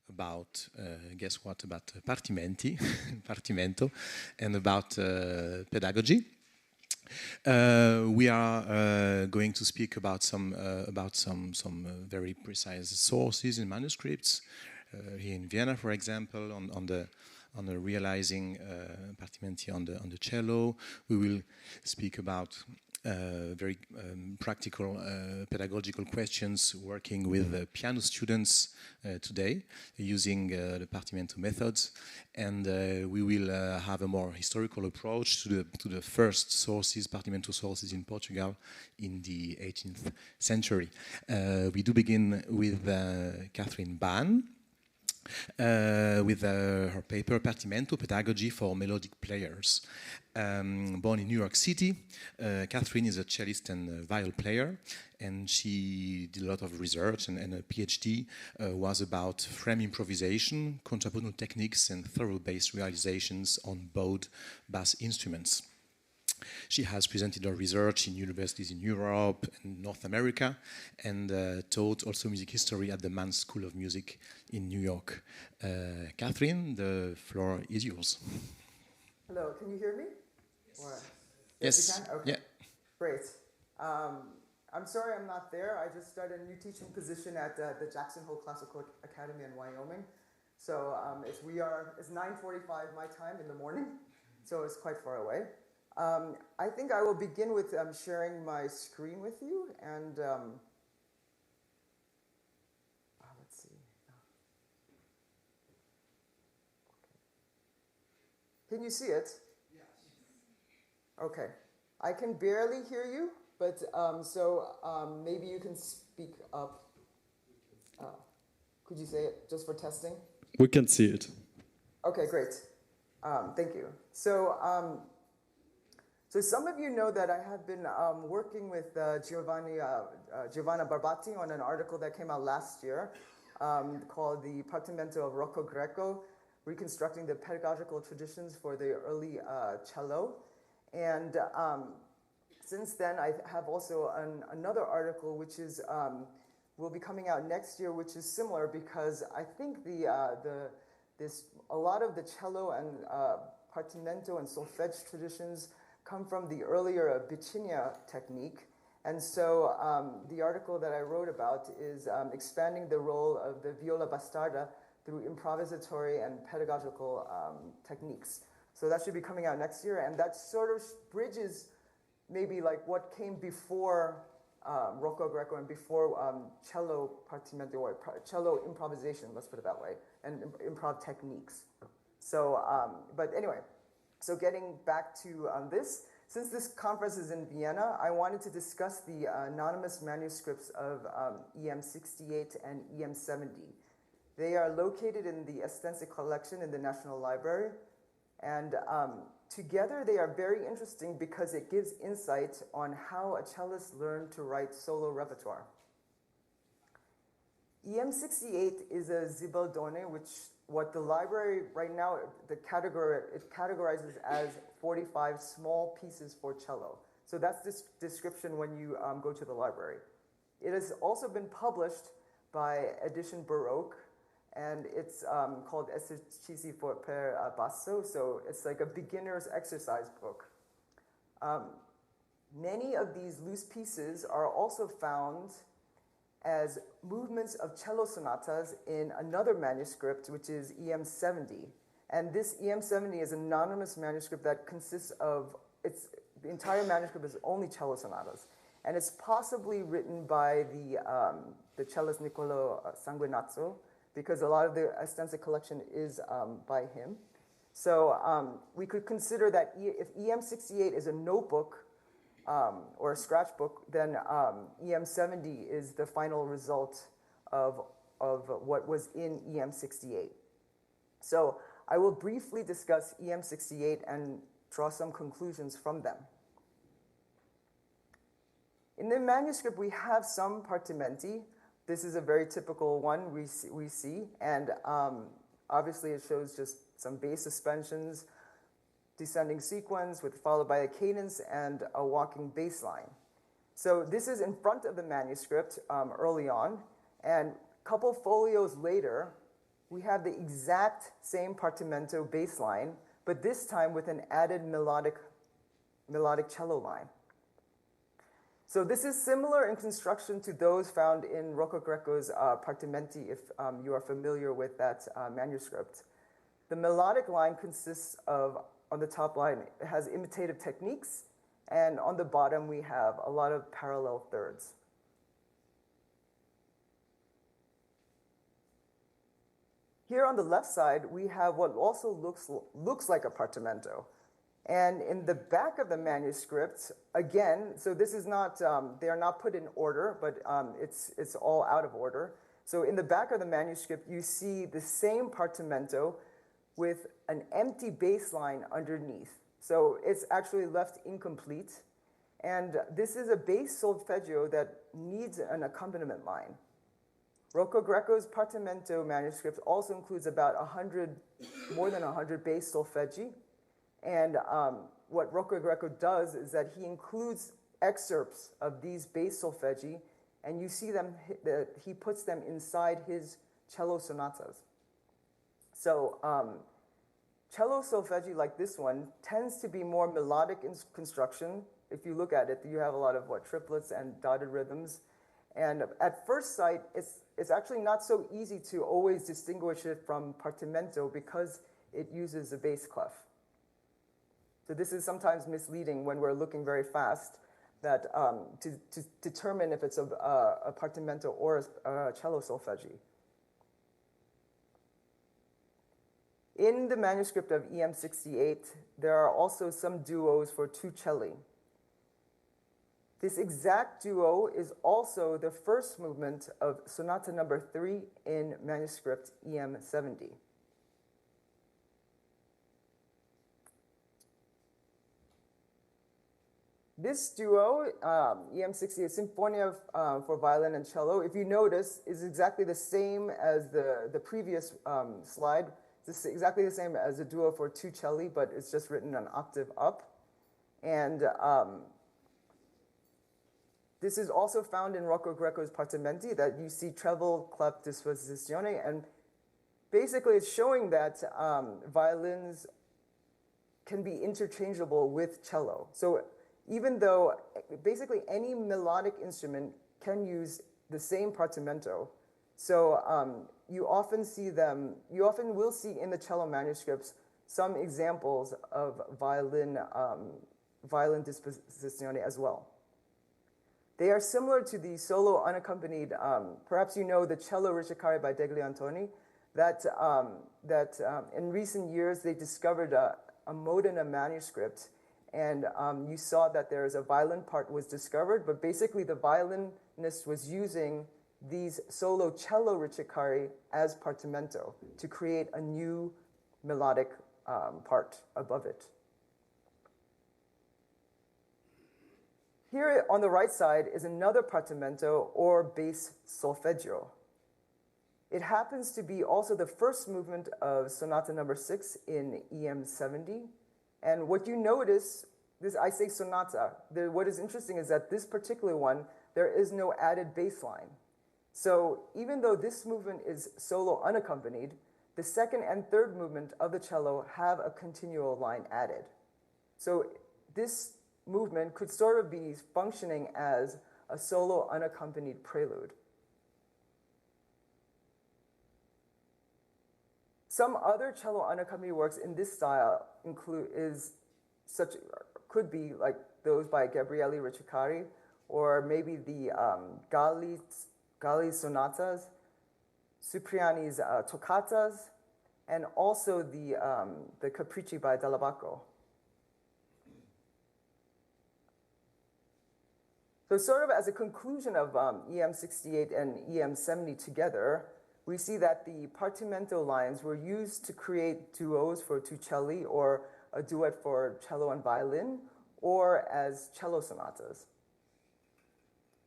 about, guess what, about partimenti, partimento, and about pedagogy. We are going to speak about some very precise sources in manuscripts. Here in Vienna, for example, on the realizing partimenti on the cello. We will speak about very practical pedagogical questions working with piano students today using the partimento methods, and we will have a more historical approach to the first sources, partimento sources in Portugal in the 18th century. We do begin with Catherine Bahn, with her paper Partimento, Pedagogy for Melodic Players. Born in New York City, Catherine is a cellist and viol player, and she did a lot of research, and a PhD was about frame improvisation, contrapuntal techniques, and thorough bass realizations on bowed bass instruments. She has presented her research in universities in Europe and North America, and taught also music history at the Mann School of Music in New York. Catherine, the floor is yours. Hello, can you hear me? Or, yes. You can? Okay. Yeah. Great. I'm sorry I'm not there. I just started a new teaching position at the Jackson Hole Classical Academy in Wyoming. So it's 9:45 my time in the morning, so it's quite far away. I think I will begin with sharing my screen with you, and let's see. Can you see it? Yes. Okay. I can barely hear you, but maybe you can speak up. Could you say it just for testing? We can see it. Okay, great. Thank you. So some of you know that I have been working with Giovanna Barbati on an article that came out last year called The Partimento of Rocco Greco, Reconstructing the Pedagogical Traditions for the Early Cello. And since then, I have also another article which is will be coming out next year, which is similar because I think a lot of the cello and partimento and solfege traditions come from the earlier Bicigna technique. And so the article that I wrote about is expanding the role of the viola bastarda through improvisatory and pedagogical techniques. So that should be coming out next year, and that sort of bridges maybe like what came before Rocco Greco and before cello partimento, or cello improvisation, let's put it that way, and improv techniques. So, but anyway, so getting back to this, since this conference is in Vienna, I wanted to discuss the anonymous manuscripts of EM68 and EM70. They are located in the Estense collection in the National Library, and together they are very interesting because it gives insight on how a cellist learned to write solo repertoire. EM68 is a zibaldone, which what the library right now, it categorizes as 45 small pieces for cello. So that's this description when you go to the library. It has also been published by Edition Baroque, and it's called Esercizi per basso, so it's like a beginner's exercise book. Many of these loose pieces are also found as movements of cello sonatas in another manuscript, which is EM70. And this EM70 is an anonymous manuscript that consists of, the entire manuscript is only cello sonatas. And it's possibly written by the cellist Niccolo Sanguinazzo, because a lot of the Estense collection is by him. So we could consider that if EM68 is a notebook, or a scratchbook, then EM70 is the final result of what was in EM68. So I will briefly discuss EM68 and draw some conclusions from them. In the manuscript, we have some partimenti. This is a very typical one we see, and obviously it shows just some bass suspensions, descending sequence followed by a cadence and a walking bass line. So this is in front of the manuscript early on, and a couple folios later, we have the exact same partimento bass line, but this time with an added melodic cello line. So this is similar in construction to those found in Rocco Greco's Partimenti, if you are familiar with that manuscript. The melodic line consists of, on the top line, it has imitative techniques, and on the bottom we have a lot of parallel thirds. Here on the left side, we have what also looks like a partimento. And in the back of the manuscript, again, so this is not, they are not put in order, but it's all out of order. So in the back of the manuscript, you see the same partimento with an empty bass line underneath. So it's actually left incomplete. And this is a bass solfeggio that needs an accompaniment line. Rocco Greco's Partimento manuscript also includes about more than 100 bass solfeggi. And what Rocco Greco does is that he includes excerpts of these bass solfeggi, and you see them, he puts them inside his cello sonatas. So cello solfeggi like this one tends to be more melodic in construction. If you look at it, you have a lot of triplets and dotted rhythms. And at first sight, it's actually not so easy to always distinguish it from partimento because it uses a bass clef. So this is sometimes misleading when we're looking very fast that to determine if it's a partimento or a cello solfeggi. In the manuscript of EM68, there are also some duos for two celli. This exact duo is also the first movement of Sonata number 3 in manuscript EM70. This duo, EM60, Sinfonia for violin and cello, if you notice, is exactly the same as the previous slide. It's exactly the same as a duo for two celli, but it's just written an octave up. And this is also found in Rocco Greco's Partimenti, that you see treble, clef, disposizione, and basically it's showing that violins can be interchangeable with cello. So even though basically any melodic instrument can use the same partimento, so you often will see in the cello manuscripts some examples of violin disposizione as well. They are similar to the solo unaccompanied, perhaps you know the Cello Ricercare by Degli Antoni, that in recent years they discovered a Modena manuscript, and you saw that there's a violin part was discovered, but basically the violinist was using these solo cello ricercari as partimento to create a new melodic part above it. Here on the right side is another partimento or bass solfeggio. It happens to be also the first movement of Sonata number 6 in EM70. And what you notice, I say sonata, what is interesting is that this particular one, there is no added bass line. So even though this movement is solo unaccompanied, the second and third movement of the cello have a continual line added. So this movement could sort of be functioning as a solo unaccompanied prelude. Some other cello unaccompanied works in this style could be like those by Gabriele Ricercari, or maybe the Galli's sonatas, Cipriani's toccatas, and also the Capricci by Dall'Abaco. So sort of as a conclusion of EM68 and EM70 together, we see that the partimento lines were used to create duos for two celli, or a duet for cello and violin, or as cello sonatas.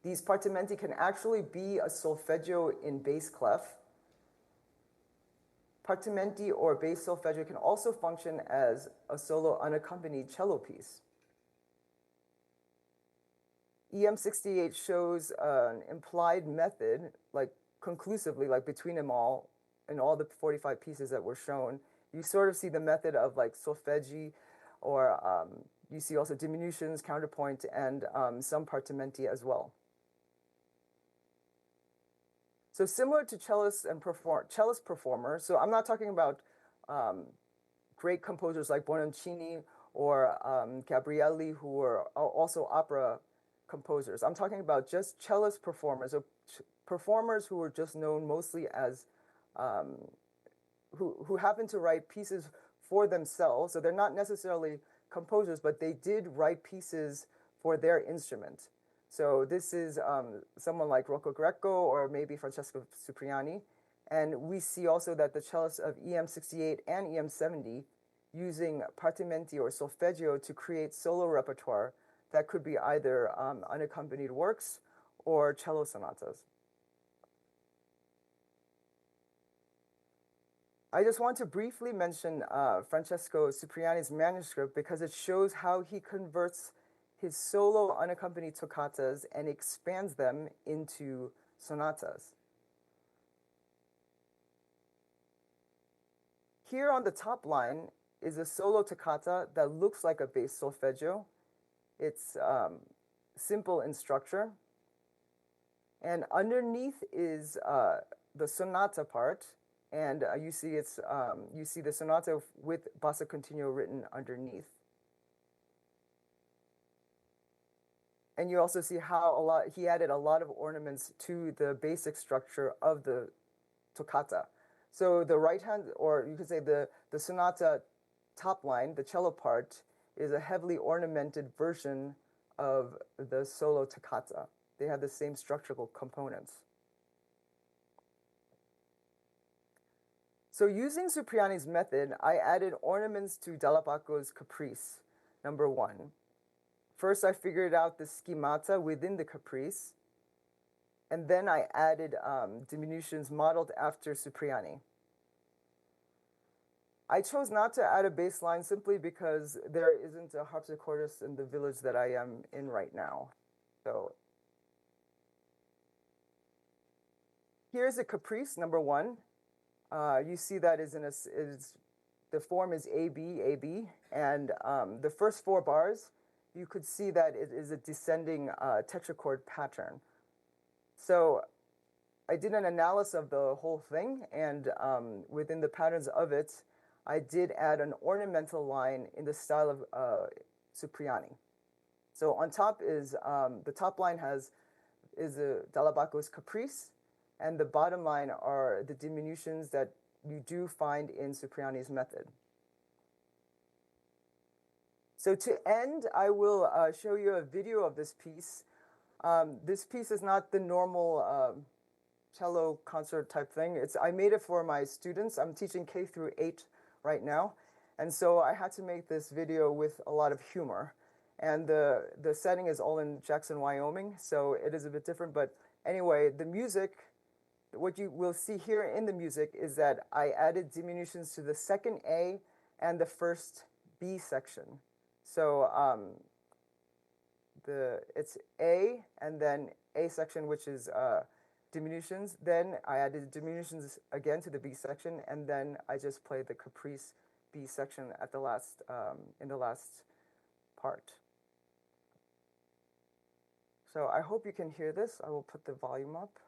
These partimenti can actually be a solfeggio in bass clef. Partimenti or bass solfeggio can also function as a solo unaccompanied cello piece. EM68 shows an implied method, like conclusively, like between them all, in all the 45 pieces that were shown, you sort of see the method of like solfeggi, or you see also diminutions, counterpoint, and some partimenti as well. So similar to cellists and cellist performers, so I'm not talking about great composers like Bononcini or Gabrielli, who were also opera composers. I'm talking about just cellist performers, or performers who were just known mostly as, who happen to write pieces for themselves. So they're not necessarily composers, but they did write pieces for their instrument. So this is someone like Rocco Greco or maybe Francesco Cipriani. And we see also that the cellists of EM68 and EM70 using partimenti or solfeggio to create solo repertoire that could be either unaccompanied works or cello sonatas. I just want to briefly mention Francesco Cipriani's manuscript because it shows how he converts his solo unaccompanied toccatas and expands them into sonatas. Here on the top line is a solo toccata that looks like a bass solfeggio. It's simple in structure. And underneath is the sonata part, and you see the sonata with basso continuo written underneath. And you also see how he added a lot of ornaments to the basic structure of the toccata. So the right hand, or you could say the sonata top line, the cello part, is a heavily ornamented version of the solo toccata. They have the same structural components. So using Cipriani's method, I added ornaments to Dall'Abaco's Caprice, number 1. First, I figured out the schemata within the Caprice, and then I added diminutions modeled after Cipriani. I chose not to add a bass line simply because there isn't a harpsichordist in the village that I am in right now. So here's a Caprice, number 1. You see that the form is AB, AB, and the first 4 bars, you could see that it is a descending tetrachord pattern. So I did an analysis of the whole thing, and within the patterns of it, I did add an ornamental line in the style of Cipriani. So on top is, the top line is Dall'Abaco's Caprice, and the bottom line are the diminutions that you do find in Cipriani's method. So to end, I will show you a video of this piece. This piece is not the normal cello concert type thing. I made it for my students. I'm teaching K through 8 right now. And so I had to make this video with a lot of humor. And the setting is all in Jackson, Wyoming, so it is a bit different. But anyway, the music, what you will see here in the music is that I added diminutions to the second A and the first B section. So it's A and then A section, which is diminutions. Then I added diminutions again to the B section, and then I just played the Caprice B section at the last in the last part. So I hope you can hear this. I will put the volume up.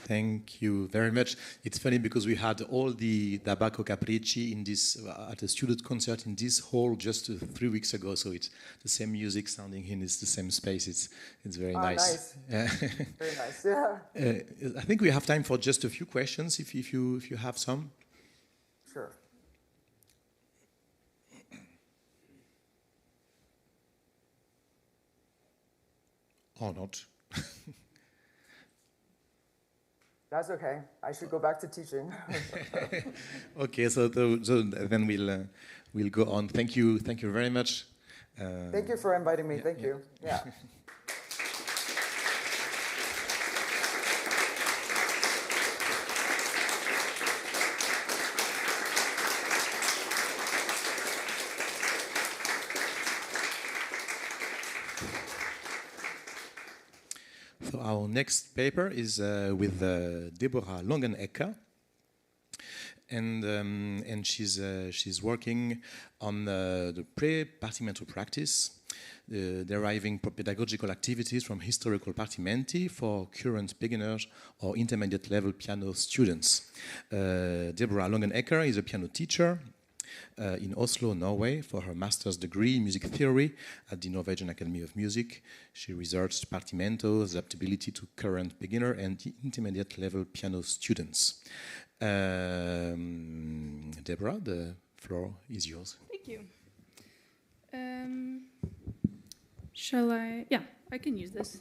Thank you very much. It's funny because we had all the Dabacco Capricci in this at a student concert in this hall just 3 weeks ago. So it's the same music sounding in the same space. It's very nice. Very nice. Yeah. I think we have time for just a few questions if you have some. Sure. Or not. That's okay. I should go back to teaching. Okay, so then we'll go on. Thank you very much. Thank you for inviting me. Thank you. Yeah. So our next paper is with Deborah Longenecker, and she's working on the pre-partimento practice, deriving pedagogical activities from historical partimenti for current beginners or intermediate level piano students. Deborah Longenecker is a piano teacher in Oslo, Norway, for her master's degree in music theory at the Norwegian Academy of Music. She researched partimento's adaptability to current beginner and intermediate level piano students. Deborah, the floor is yours. Thank you. Shall I? Yeah, I can use this.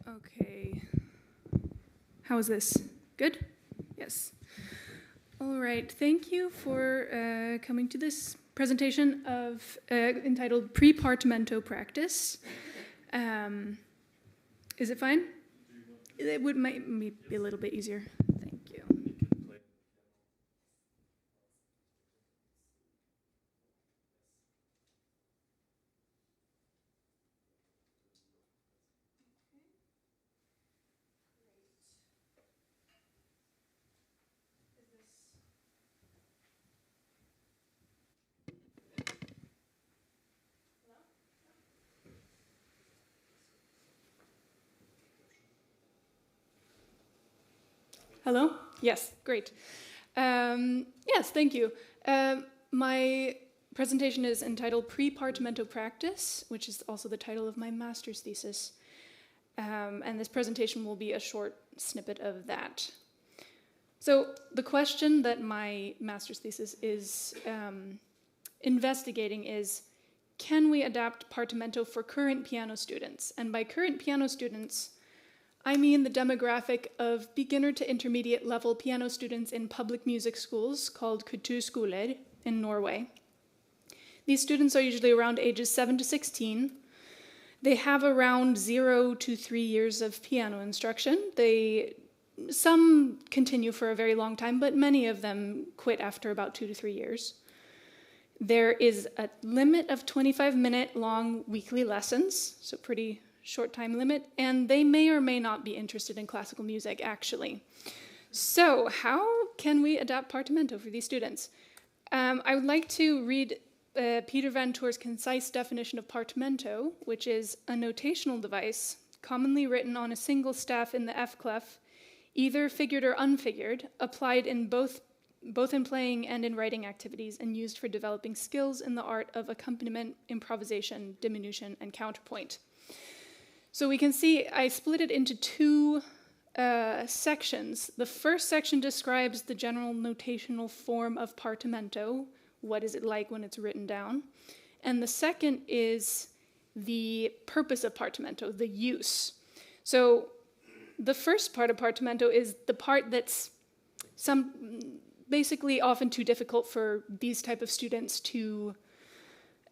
Okay. How is this? Good? Yes. All right. Thank you for coming to this presentation of entitled Pre-Partimento Practice. Is it fine? It would might be a little bit easier. Thank you. Hello? Yes, great. Yes, thank you. My presentation is entitled Pre-Partimento Practice, which is also the title of my master's thesis. And this presentation will be a short snippet of that. So the question that my master's thesis is investigating is, can we adapt partimento for current piano students? And by current piano students, I mean the demographic of beginner to intermediate level piano students in public music schools called kulturskoler in Norway. These students are usually around ages 7 to 16. They have around 0 to 3 years of piano instruction. Some continue for a very long time, but many of them quit after about 2 to 3 years. There is a limit of 25-minute long weekly lessons, so pretty short time limit, and they may or may not be interested in classical music, actually. So how can we adapt partimento for these students? I would like to read Peter Van Toor's concise definition of partimento, which is a notational device commonly written on a single staff in the F clef, either figured or unfigured, applied in both in playing and in writing activities, and used for developing skills in the art of accompaniment, improvisation, diminution, and counterpoint. So we can see I split it into two sections. The first section describes the general notational form of partimento. What is it like when it's written down? And the second is the purpose of partimento, the use. So the first part of partimento is the part that's basically often too difficult for these type of students to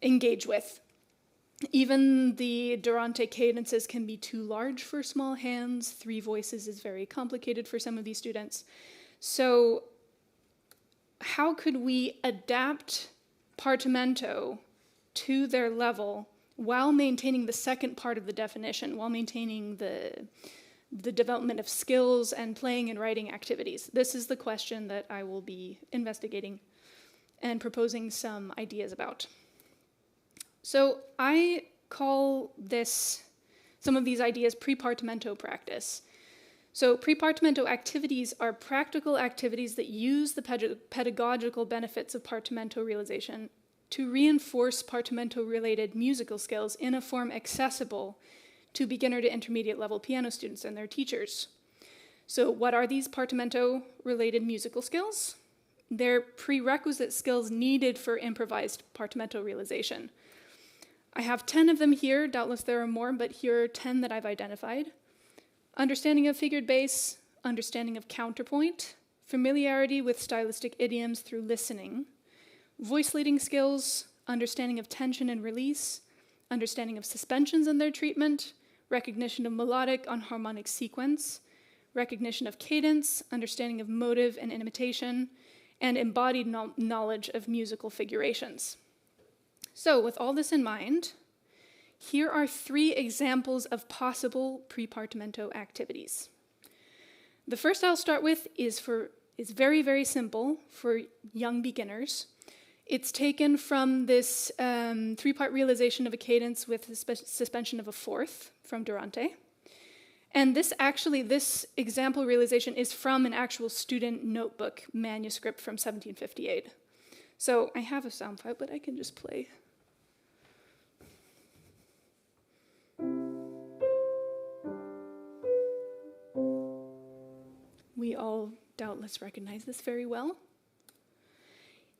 engage with. Even the Durante cadences can be too large for small hands. 3 voices is very complicated for some of these students. So how could we adapt partimento to their level while maintaining the second part of the definition, while maintaining the development of skills and playing and writing activities? This is the question that I will be investigating and proposing some ideas about. So I call some of these ideas pre-partimento practice. So pre-partimento activities are practical activities that use the pedagogical benefits of partimento realization to reinforce partimento-related musical skills in a form accessible to beginner to intermediate level piano students and their teachers. So what are these partimento-related musical skills? They're prerequisite skills needed for improvised partimento realization. I have 10 of them here. Doubtless there are more, but here are 10 that I've identified. Understanding of figured bass, understanding of counterpoint, familiarity with stylistic idioms through listening, voice leading skills, understanding of tension and release, understanding of suspensions and their treatment, recognition of melodic on harmonic sequence, recognition of cadence, understanding of motive and imitation, and embodied knowledge of musical figurations. So with all this in mind, here are 3 examples of possible pre-partimento activities. The first I'll start with is very, very simple for young beginners. It's taken from this 3-part realization of a cadence with suspension of a fourth from Durante. And this example realization is from an actual student notebook manuscript from 1758. So I have a sound file, but I can just play. We all doubtless recognize this very well.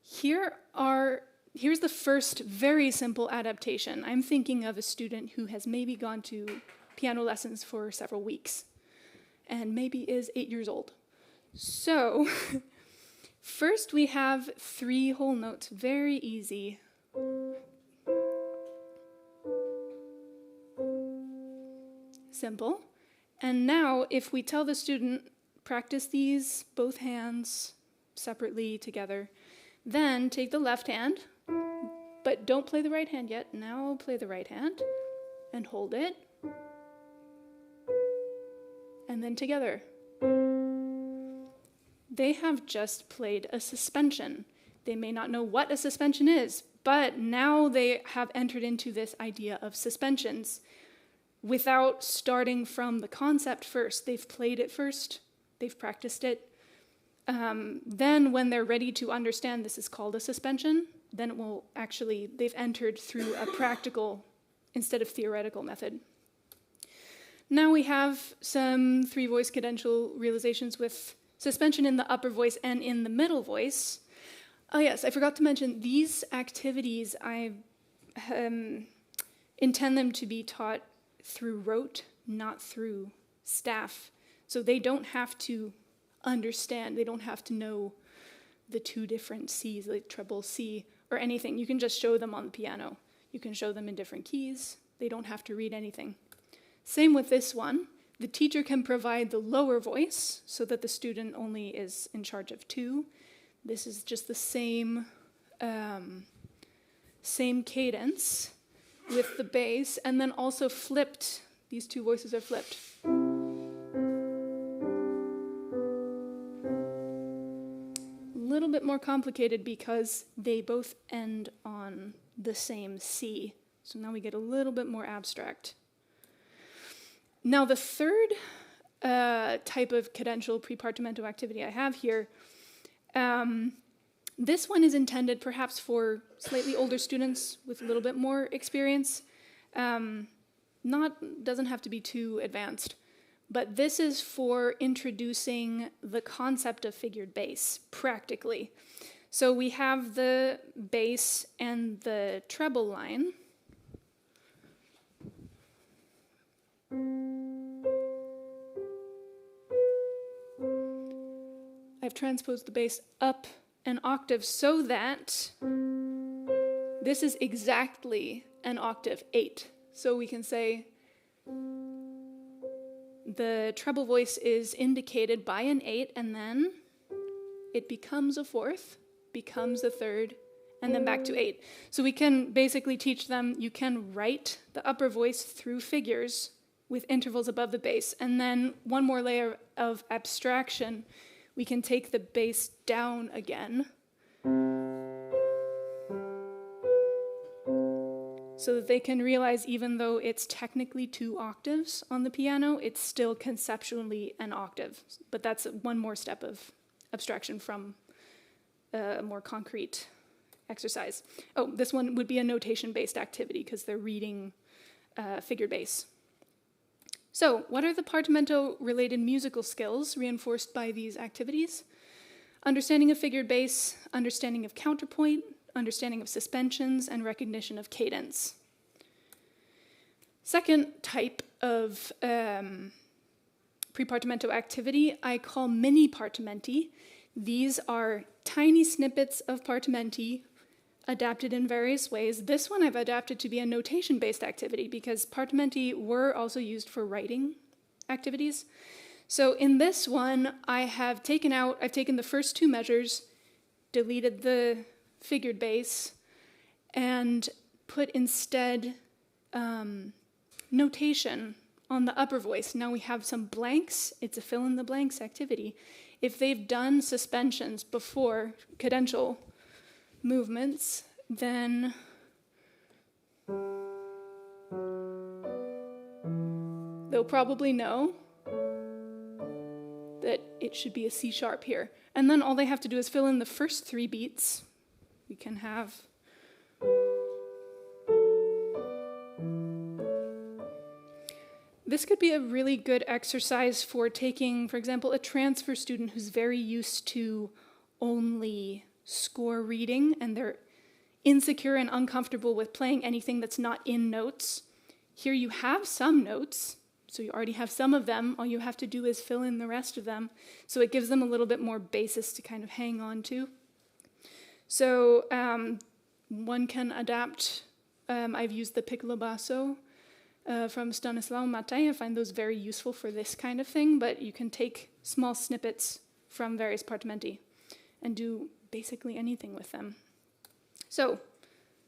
Here's the first very simple adaptation. I'm thinking of a student who has maybe gone to piano lessons for several weeks and maybe is 8 years old. So first we have 3 whole notes, very easy. Simple. And now if we tell the student, practice these, both hands, separately, together, then take the left hand, but don't play the right hand yet. Now play the right hand and hold it, and then together. They have just played a suspension. They may not know what a suspension is, but now they have entered into this idea of suspensions without starting from the concept first. They've played it first. They've practiced it. Then when they're ready to understand this is called a suspension, then it will actually, they've entered through a practical instead of theoretical method. Now we have some three-voice cadential realizations with suspension in the upper voice and in the middle voice. Oh yes, I forgot to mention, these activities, I intend them to be taught through rote, not through staff. So they don't have to understand, they don't have to know the two different Cs, like treble C or anything. You can just show them on the piano. You can show them in different keys. They don't have to read anything. Same with this one. The teacher can provide the lower voice so that the student only is in charge of two. This is just the same cadence with the bass, and then also flipped. These two voices are flipped. A little bit more complicated because they both end on the same C. So now we get a little bit more abstract. Now the third type of cadential prepartimento activity I have here, this one is intended perhaps for slightly older students with a little bit more experience. Doesn't have to be too advanced, but this is for introducing the concept of figured bass practically. So we have the bass and the treble line. I've transposed the bass up an octave so that this is exactly an octave 8. So we can say the treble voice is indicated by an 8, and then it becomes a 4th, becomes a 3rd, and then back to 8. So we can basically teach them, you can write the upper voice through figures with intervals above the bass. And then one more layer of abstraction, we can take the bass down again so that they can realize even though it's technically 2 octaves on the piano, it's still conceptually an octave. But that's one more step of abstraction from a more concrete exercise. Oh, this one would be a notation-based activity because they're reading figured bass. So, what are the partimento-related musical skills reinforced by these activities? Understanding of figured bass, understanding of counterpoint, understanding of suspensions, and recognition of cadence. Second type of prepartimento activity I call mini partimenti. These are tiny snippets of partimenti adapted in various ways. This one I've adapted to be a notation-based activity because partimenti were also used for writing activities. So in this one, I've taken the first 2 measures, deleted the figured bass, and put instead notation on the upper voice. Now we have some blanks. It's a fill-in-the-blanks activity. If they've done suspensions before, cadential movements, then they'll probably know that it should be a C sharp here. And then all they have to do is fill in the first 3 beats. We can have this could be a really good exercise for taking, for example, a transfer student who's very used to only score reading and they're insecure and uncomfortable with playing anything that's not in notes. Here you have some notes, so you already have some of them. All you have to do is fill in the rest of them. So it gives them a little bit more basis to kind of hang on to. So one can adapt. I've used the piccolo basso from Stanislaw Matej. I find those very useful for this kind of thing, but you can take small snippets from various partimenti and do basically anything with them. So,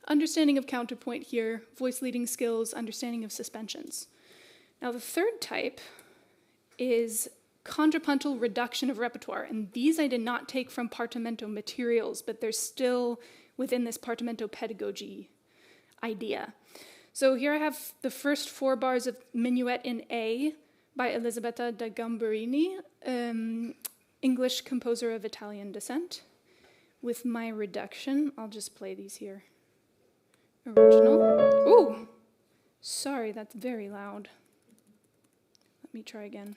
understanding of counterpoint here, voice leading skills, understanding of suspensions. Now the third type is contrapuntal reduction of repertoire, and these I did not take from partimento materials, but they're still within this partimento pedagogy idea. So here I have the first 4 bars of Minuet in A by Elisabetta da Gamberini. English composer of Italian descent. With my reduction, I'll just play these here. Original. Ooh! Sorry, that's very loud. Let me try again.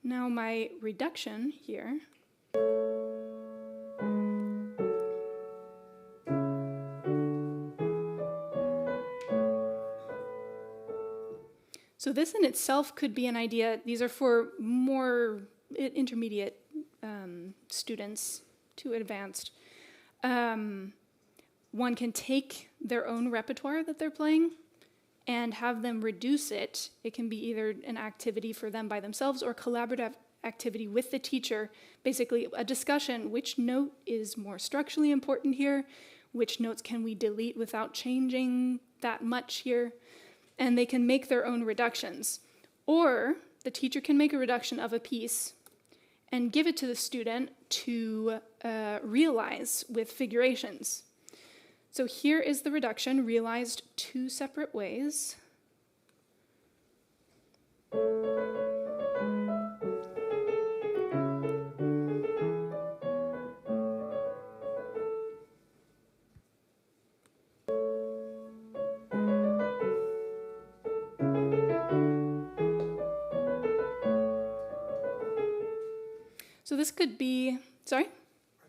Now my reduction here. So this in itself could be an idea. These are for more intermediate students to advanced. One can take their own repertoire that they're playing and have them reduce it. It can be either an activity for them by themselves or collaborative activity with the teacher, basically a discussion, which note is more structurally important here, which notes can we delete without changing that much here, and they can make their own reductions. Or the teacher can make a reduction of a piece and give it to the student to realize with figurations. So here is the reduction realized two separate ways. So this could be, sorry? Are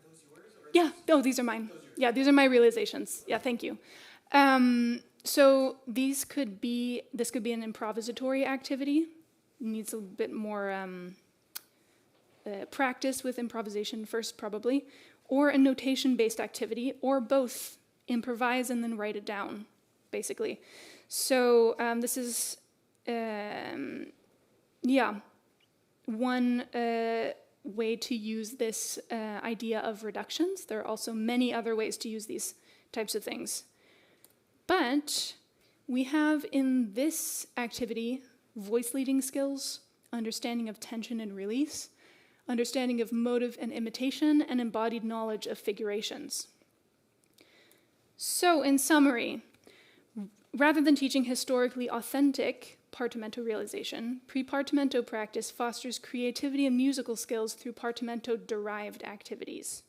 those yours? Yeah, oh, these are mine. Yeah, these are my realizations. Yeah, thank you. So this could be an improvisatory activity. It needs a bit more practice with improvisation first, probably, or a notation-based activity, or both. Improvise and then write it down, basically. So this is, one way to use this idea of reductions. There are also many other ways to use these types of things. But we have in this activity voice leading skills, understanding of tension and release, understanding of motive and imitation, and embodied knowledge of figurations. So in summary, rather than teaching historically authentic partimento realization, pre-partimento practice fosters creativity and musical skills through partimento-derived activities.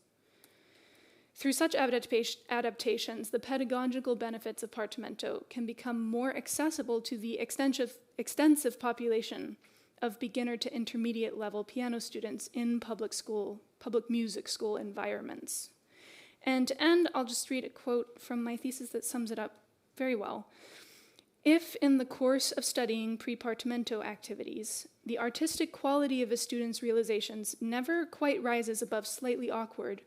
Through such adaptations, the pedagogical benefits of partimento can become more accessible to the extensive population of beginner to intermediate level piano students in public music school environments. And to end, I'll just read a quote from my thesis that sums it up very well. If in the course of studying pre-partimento activities, the artistic quality of a student's realizations never quite rises above slightly awkward,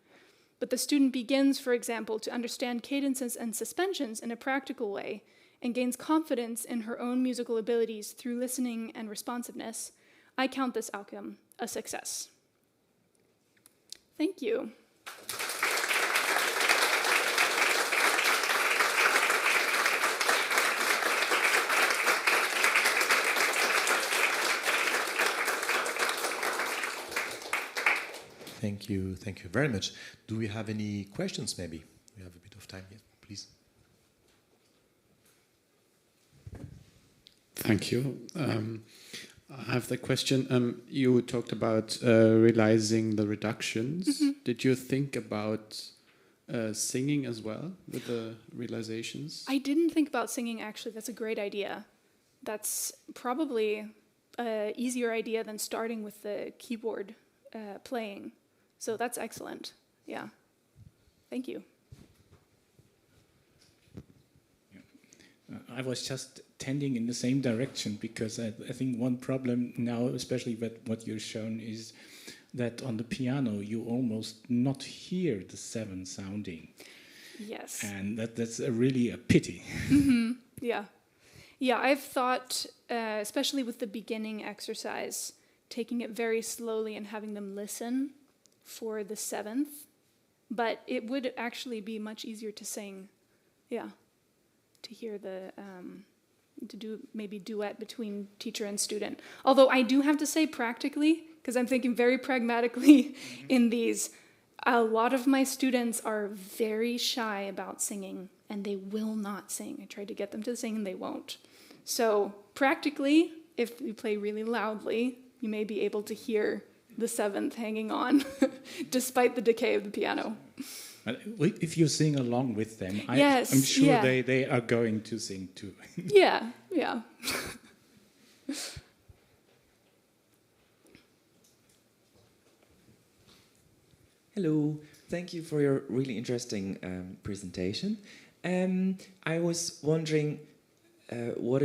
but the student begins, for example, to understand cadences and suspensions in a practical way and gains confidence in her own musical abilities through listening and responsiveness, I count this outcome a success. Thank you. Thank you very much. Do we have any questions maybe? We have a bit of time here, please. Thank you. I have the question. You talked about realizing the reductions. Mm-hmm. Did you think about singing as well with the realizations? I didn't think about singing, actually. That's a great idea. That's probably an easier idea than starting with the keyboard playing. So that's excellent. Yeah. Thank you. I was just tending in the same direction because I think one problem now, especially with what you've shown, is that on the piano you almost not hear the seven sounding. Yes. And that's really a pity. Mm-hmm. Yeah. Yeah, I've thought, especially with the beginning exercise, taking it very slowly and having them listen for the seventh, but it would actually be much easier to sing, yeah, to hear the, to do maybe duet between teacher and student. Although I do have to say practically, because I'm thinking very pragmatically in these, A lot of my students are very shy about singing, and they will not sing. I tried to get them to sing, and they won't. So practically, if you play really loudly, you may be able to hear the seventh hanging on, despite the decay of the piano. If you sing along with them, Yes, I'm sure yeah. they are going to sing too. Yeah, yeah. Hello, thank you for your really interesting presentation. I was wondering, what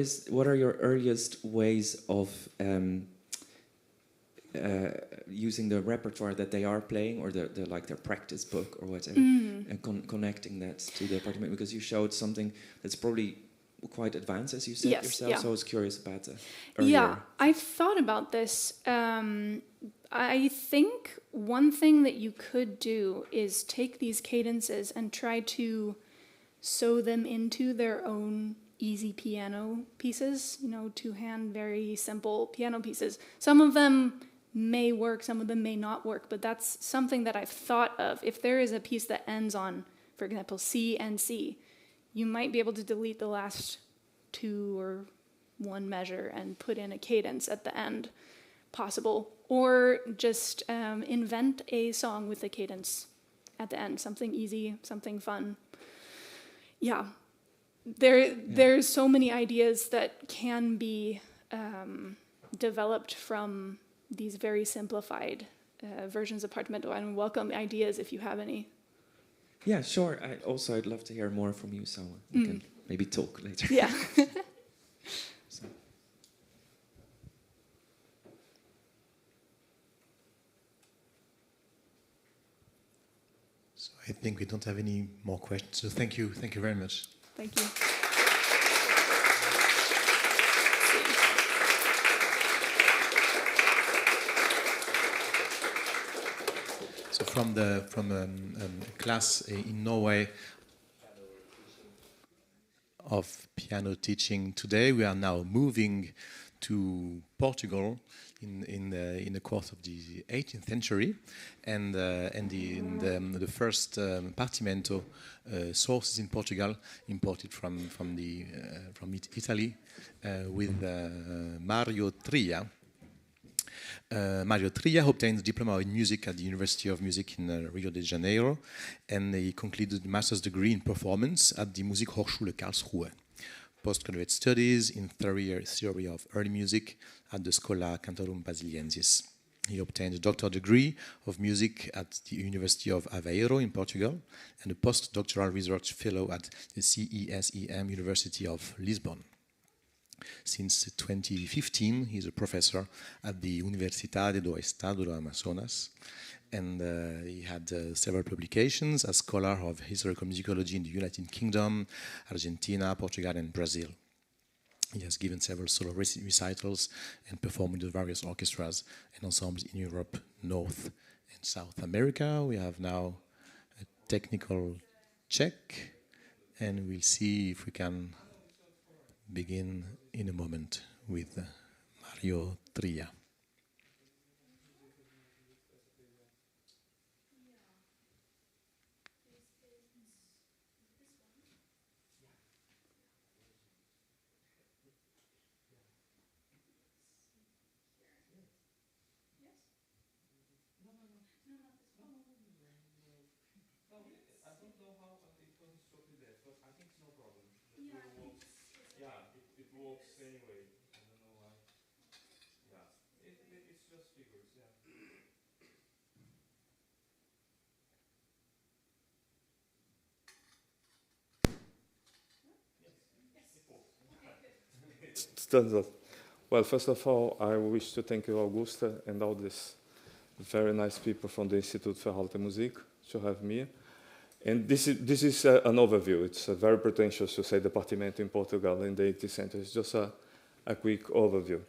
are your earliest ways of using the repertoire that they are playing, or like their practice book or whatever, and connecting that to the apartment? Because you showed something that's probably quite advanced, as you said yourself. Yeah. So I was curious about that. Yeah, I've thought about this. I think one thing that you could do is take these cadences and try to sew them into their own easy piano pieces, two-hand, very simple piano pieces. Some of them may work, some of them may not work, but that's something that I've thought of. If there is a piece that ends on, for example, C and C, you might be able to delete the last two or one measure and put in a cadence at the end, possible. Or just invent a song with a cadence at the end, something easy, something fun. Yeah, there's so many ideas that can be developed from these very simplified versions of Partimento. I welcome ideas if you have any. Yeah, sure. I'd love to hear more from you, so we can maybe talk later. Yeah. So I think we don't have any more questions. So thank you very much. Thank you. So from a class in Norway of piano teaching today, we are now moving to Portugal in the course of the 18th century, and the first Partimento sources in Portugal imported from Italy with Mario Tria. Mario Tria obtained a diploma in music at the University of Music in Rio de Janeiro, and he concluded a master's degree in performance at the Musikhochschule Karlsruhe. Postgraduate studies in theory of early music at the Schola Cantorum Basiliensis. He obtained a doctoral degree of music at the University of Aveiro in Portugal and a postdoctoral research fellow at the CESEM University of Lisbon. Since 2015, he is a professor at the Universidade do Estado do Amazonas, and he had several publications as scholar of historical musicology in the United Kingdom, Argentina, Portugal, and Brazil. He has given several solo recitals and performed with various orchestras and ensembles in Europe, North and South America. We have now a technical check, and we'll see if we can begin in a moment with Mario Tria. Well, first of all, I wish to thank you, Augusta, and all these very nice people from the Institute für Alte Musik to have me. And this is an overview. It's very pretentious to say Departamento in Portugal in the 18th century. It's just a quick overview.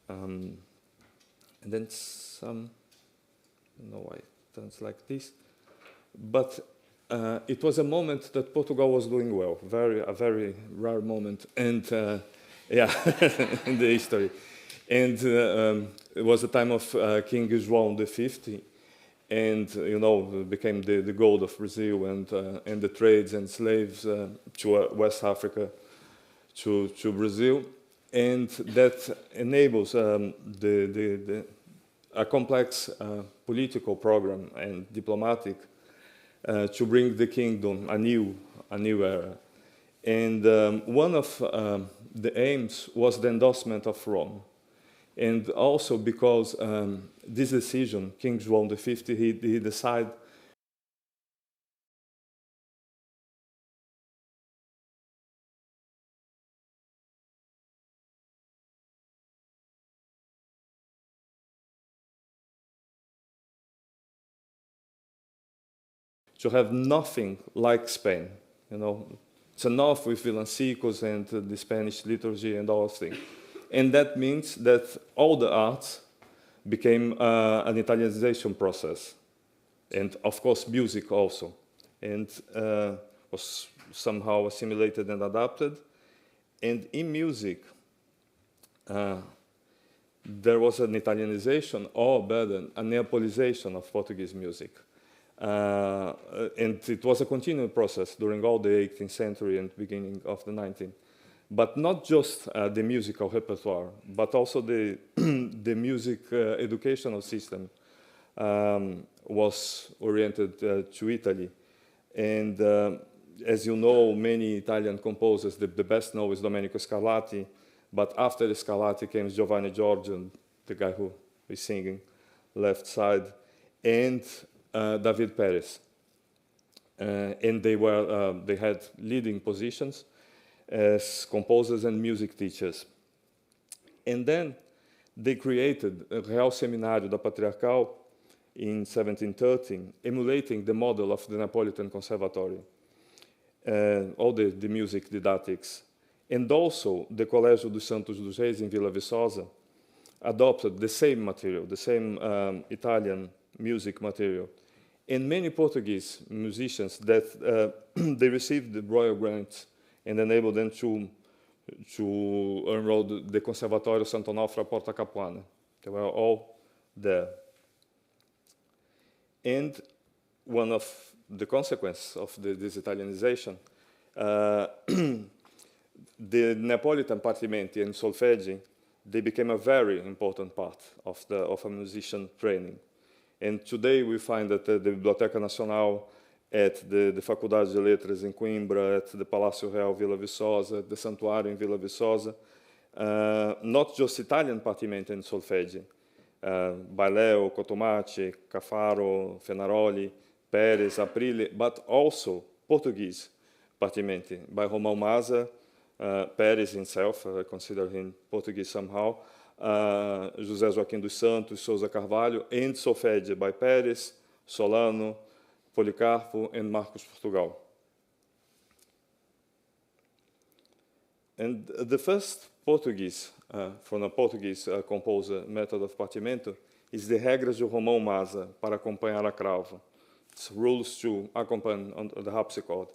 And then some, I don't know why it turns like this. But it was a moment that Portugal was doing well, a very rare moment, and yeah, in the history. And it was the time of King João V, and became the gold of Brazil, and the trades and slaves to West Africa to Brazil, and that enables a complex political program and diplomatic to bring the kingdom a new era. And one of the aims was the endorsement of Rome. And also because this decision, King João V, he decided to have nothing like Spain. It's enough with villancicos and the Spanish liturgy and all those things. And that means that all the arts became an Italianization process. And of course, music also. And was somehow assimilated and adapted. And in music, there was an Italianization, or better, a Neapolization of Portuguese music. And it was a continuing process during all the 18th century and beginning of the 19th. But not just the musical repertoire, but also the music educational system was oriented to Italy. And as you know, many Italian composers, the best known is Domenico Scarlatti, but after Scarlatti came Giovanni Giorgio, the guy who is singing left side, and David Perez. And they had leading positions as composers and music teachers. And then they created a Real Seminário da Patriarcal in 1713, emulating the model of the Neapolitan Conservatory, all the music didactics. And also the Colégio dos Santos dos Reis in Vila Viçosa adopted the same material, the same Italian music material. And many Portuguese musicians that they received the royal grants and enabled them to enroll the Conservatório Santo Onofre Porta Capuana. They were all there. And one of the consequences of this Italianization, the Neapolitan partimenti and solfeggi, they became a very important part of a musician training. And today we find that the Biblioteca Nacional, at the Faculdade de Letras in Coimbra, at the Palácio Real Vila Viçosa, at the Santuário in Vila Viçosa, not just Italian partimenti and solfeggi, Baileo, Cotomacci, Cafaro, Fenaroli, Pérez, Aprile, but also Portuguese partimenti by Romão Maza, Pérez himself, I consider him Portuguese somehow, José Joaquim dos Santos, Souza Carvalho, and solfeggi by Pérez, Solano, Policarpo, and Marcos Portugal. And the first Portuguese, from a Portuguese composer method of partimento, is the Regras de Romão Maza para acompanhar a cravo. It's rules to accompany on the harpsichord.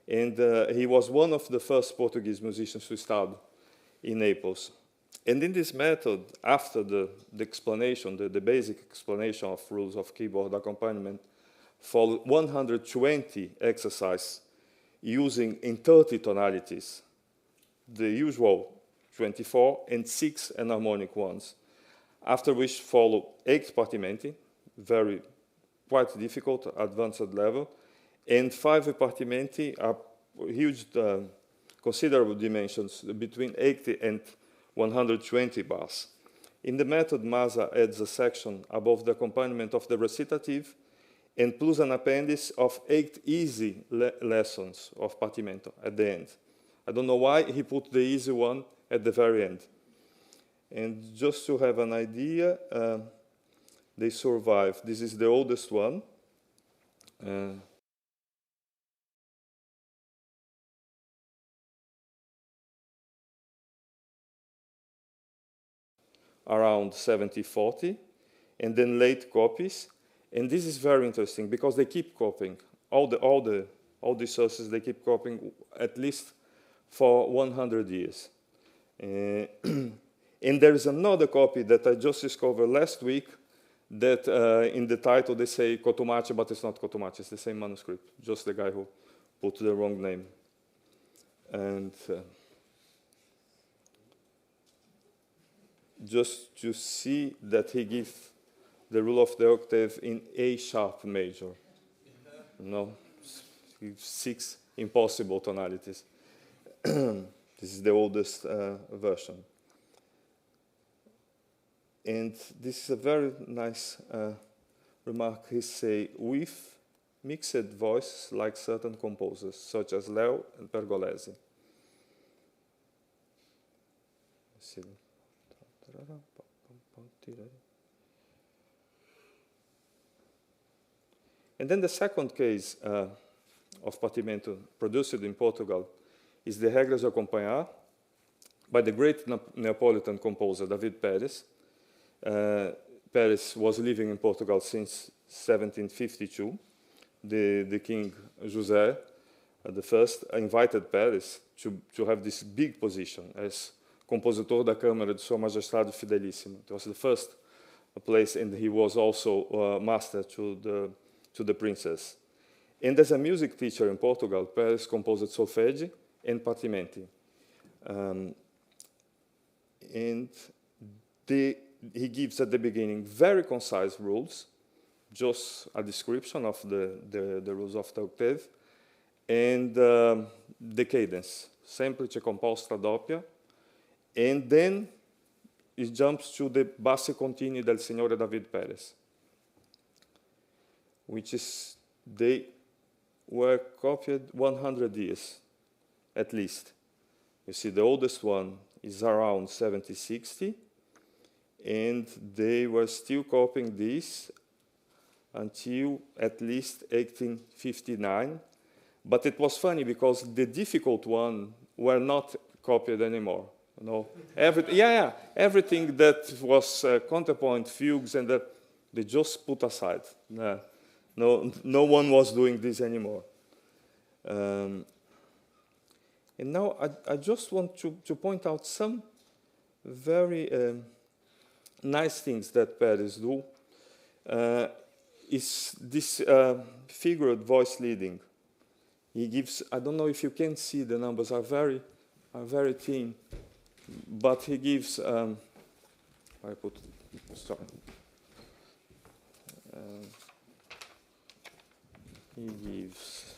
And he was one of the first Portuguese musicians to study in Naples. And in this method, after the explanation, the basic explanation of rules of keyboard accompaniment, followed 120 exercises using in 30 tonalities, the usual 24 and 6 enharmonic ones, after which follow 8 partimenti, quite difficult, advanced level, and 5 partimenti are huge, considerable dimensions, between 80 and 120 bars. In the method, Maza adds a section above the accompaniment of the recitative and plus an appendix of 8 easy lessons of partimento at the end. I don't know why he put the easy one at the very end. And just to have an idea, they survived. This is the oldest one. Around 70-40, and then late copies. And this is very interesting because they keep copying. All the sources, they keep copying at least for 100 years. And there is another copy that I just discovered last week that in the title they say Cotomachi, but it's not Cotomachi, it's the same manuscript, just the guy who put the wrong name. And just to see that he gives the rule of the octave in A sharp major. No, 6 impossible tonalities. This is the oldest version. And this is a very nice remark. He say, with mixed voices like certain composers, such as Leo and Pergolesi. And then the second case of Partimento produced in Portugal is the Regras de Acompanhar by the great Neapolitan composer David Pérez. Pérez was living in Portugal since 1752. The king José I invited Pérez to have this big position as compositor da Câmara de Sua Majestade Fidelissima. It was the first place, and he was also master to the princess. And as a music teacher in Portugal, Pérez composed solfeggi and partimenti. And he gives at the beginning very concise rules, just a description of the rules of the octave, and the cadence, semplice composta doppia, and then it jumps to the bassi continui del Signore David Pérez, which is, they were copied 100 years, at least. You see, the oldest one is around 1760, and they were still copying this until at least 1859. But it was funny because the difficult one were not copied anymore. You know, everything that was counterpoint, fugues, and that they just put aside. No one was doing this anymore. And now I just want to point out some very nice things that Pérez do. Is this figured voice leading. He gives, I don't know if you can see, the numbers are very thin, but he gives, he gives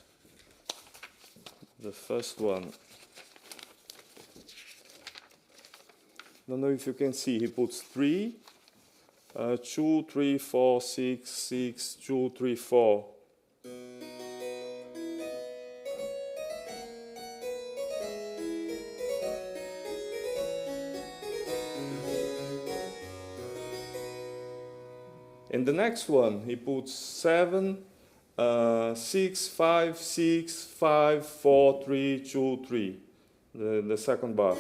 the first one. Don't know if you can see, he puts 3, 2, 3, 4, 6, 6, 2, 3, 4. And the next one, he puts 7, 6, 5, 6, 5, 4, 3, 2, 3, the second bar.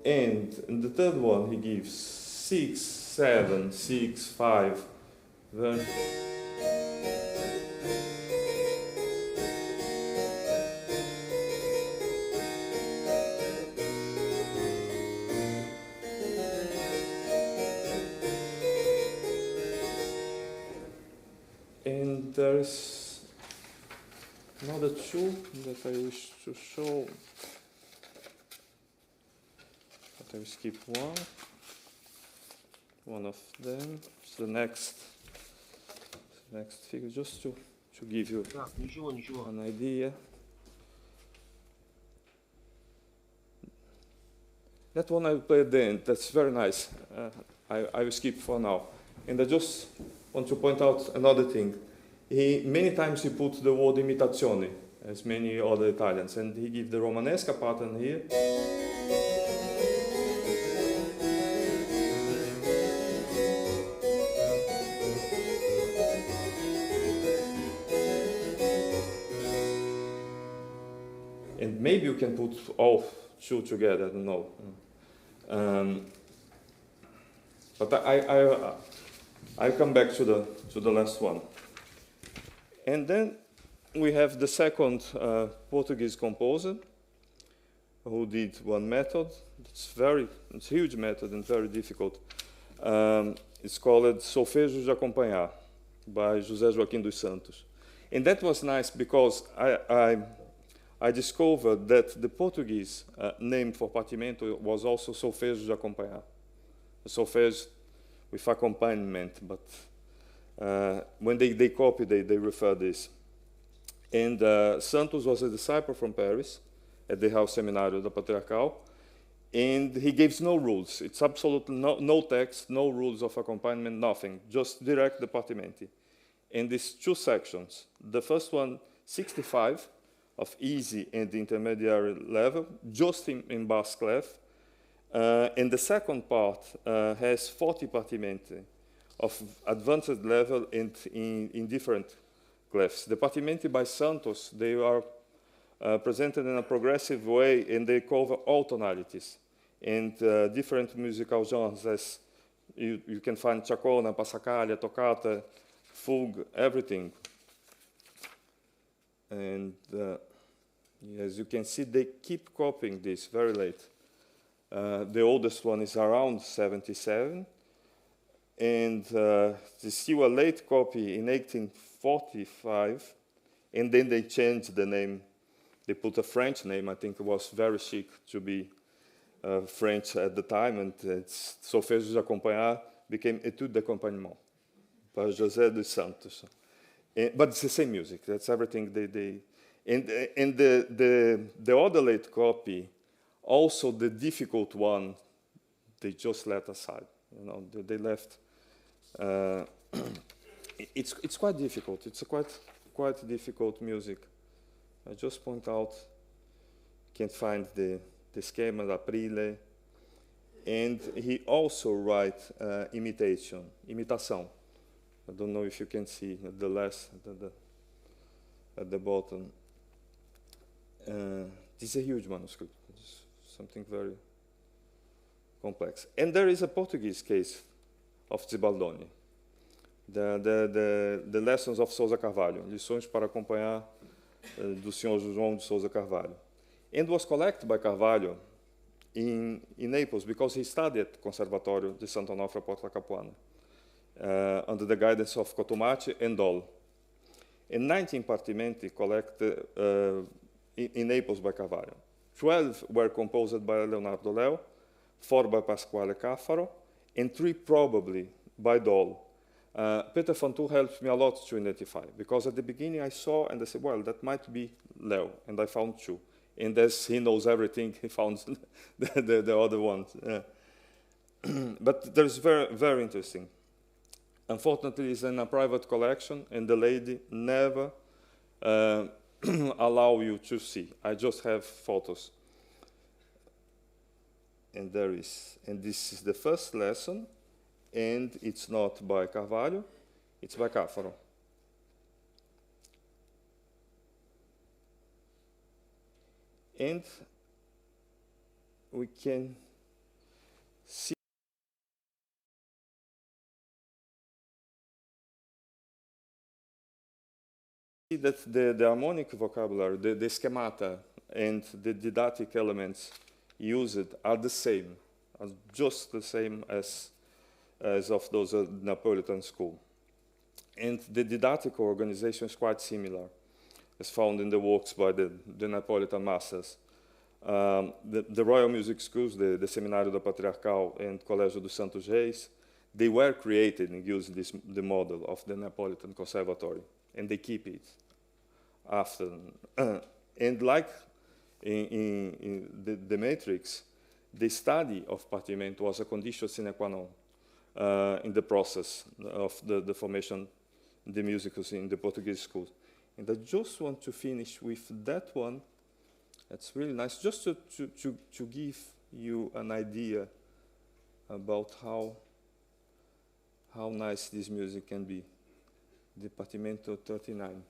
And in the third one, he gives 6, 7, 6, 5, then. And there's another 2 that I wish to show. I will skip one of them. It's the next figure, just to give you an idea. That one I will play at the end. That's very nice. I will skip for now. And I just want to point out another thing. Many times he puts the word imitazione, as many other Italians, and he gives the Romanesca pattern here. And maybe you can put all 2 together, I don't know. But I'll come back to the last one. And then we have the second Portuguese composer who did one method. It's a huge method and very difficult. It's called Solfejo de Acompanhar by José Joaquim dos Santos. And that was nice because I discovered that the Portuguese name for partimento was also solfejo de acompanhar. Solfejo with accompaniment, but when they copy, they refer this. And Santos was a disciple from Paris at the House Seminário da Patriarcal, and he gives no rules. It's absolutely no text, no rules of accompaniment, nothing, just direct the partimenti. And these two sections, the first one, 65, of easy and intermediary level, just in bass clef, and the second part has 40 partimenti of advanced level and in different clefs. The partimenti by Santos, they are presented in a progressive way, and they cover all tonalities and different musical genres, as you can find chacona, passacaglia, toccata, fugue, everything. And as you can see, they keep copying this very late. The oldest one is around 77, and there's still a late copy in 1845, and then they changed the name. They put a French name. I think it was very chic to be French at the time, and it's Solfejo de Acompanhar became Étude d'accompagnement by José dos Santos. But it's the same music. That's everything they and the other late copy, also the difficult one, they just let aside. You know, they left. It's quite difficult. It's a quite difficult music. I just point out. Can't find the schema d'Aprile, and he also writes imitation. I don't know if you can see the last at the bottom. This is a huge manuscript. It's something very complex. And there is a Portuguese case of Zibaldoni. The lessons of Sousa Carvalho, lições para acompanhar do Sr. João de Sousa Carvalho. And was collected by Carvalho in Naples because he studied at Conservatório de Santo Onofre Porta Capuana under the guidance of Cotumacci and Dol. And 19 partimenti collected in Naples by Carvalho. 12 were composed by Leonardo Leo, 4 by Pasquale Caffaro, and 3 probably by Dol. Peter Fantoul helped me a lot to identify, because at the beginning I saw and I said, well, that might be Leo, and I found 2. And as he knows everything, he found the other ones. But there's very, very interesting. Unfortunately, it's in a private collection, and the lady never allow you to see. I just have photos. And there is. And this is the first lesson, and it's not by Carvalho, it's by Caffaro. And we can see that the harmonic vocabulary, the schemata, and the didactic elements used are the same, just the same as of those Neapolitan school. And the didactic organization is quite similar, as found in the works by the Neapolitan masters. The Royal Music Schools, the Seminário da Patriarcal and Colégio dos Santos Reis, they were created and used the model of the Neapolitan Conservatory, and they keep it after. And like in the Matrix, the study of partimento was a condition sine qua non in the process of the formation of the musicals in the Portuguese schools. And I just want to finish with that one. That's really nice, just to give you an idea about how nice this music can be. Departamento 39.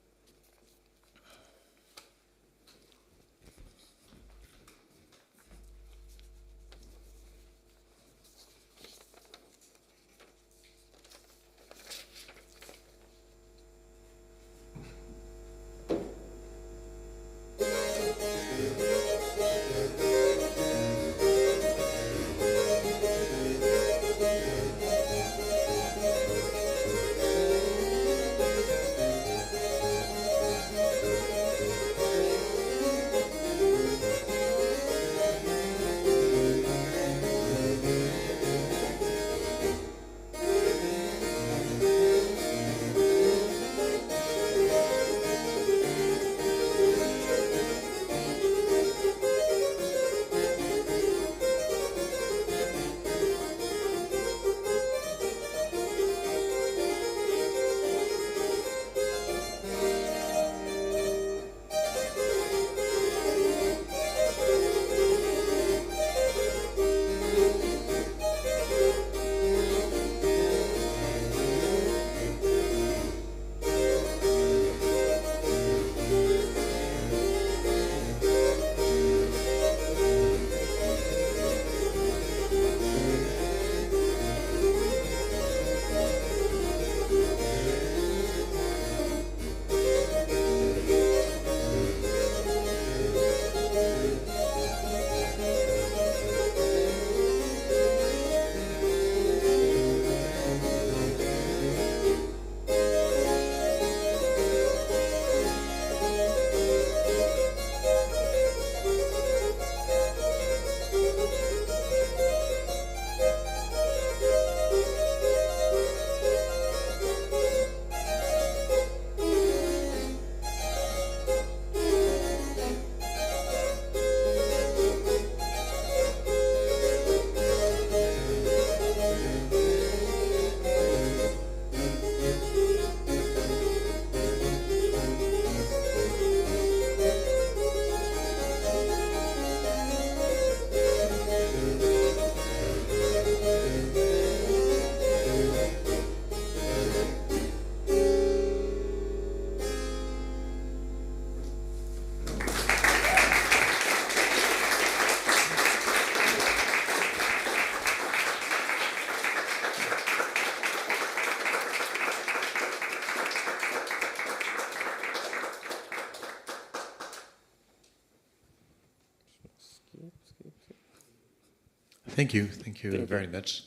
Thank you very much.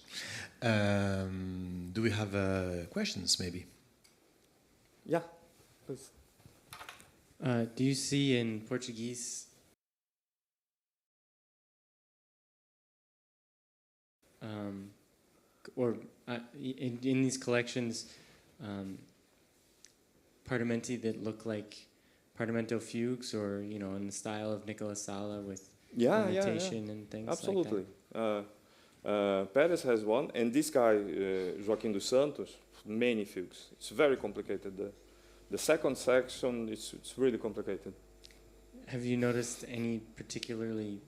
Do we have questions, maybe? Yeah, please. Do you see in Portuguese in these collections partimenti that look like Partimento fugues, or in the style of Nicola Sala with ornamentation and things absolutely. like Paris has one, and this guy, Joaquim dos Santos, many fugues. It's very complicated. The second section, it's really complicated. Have you noticed any particularly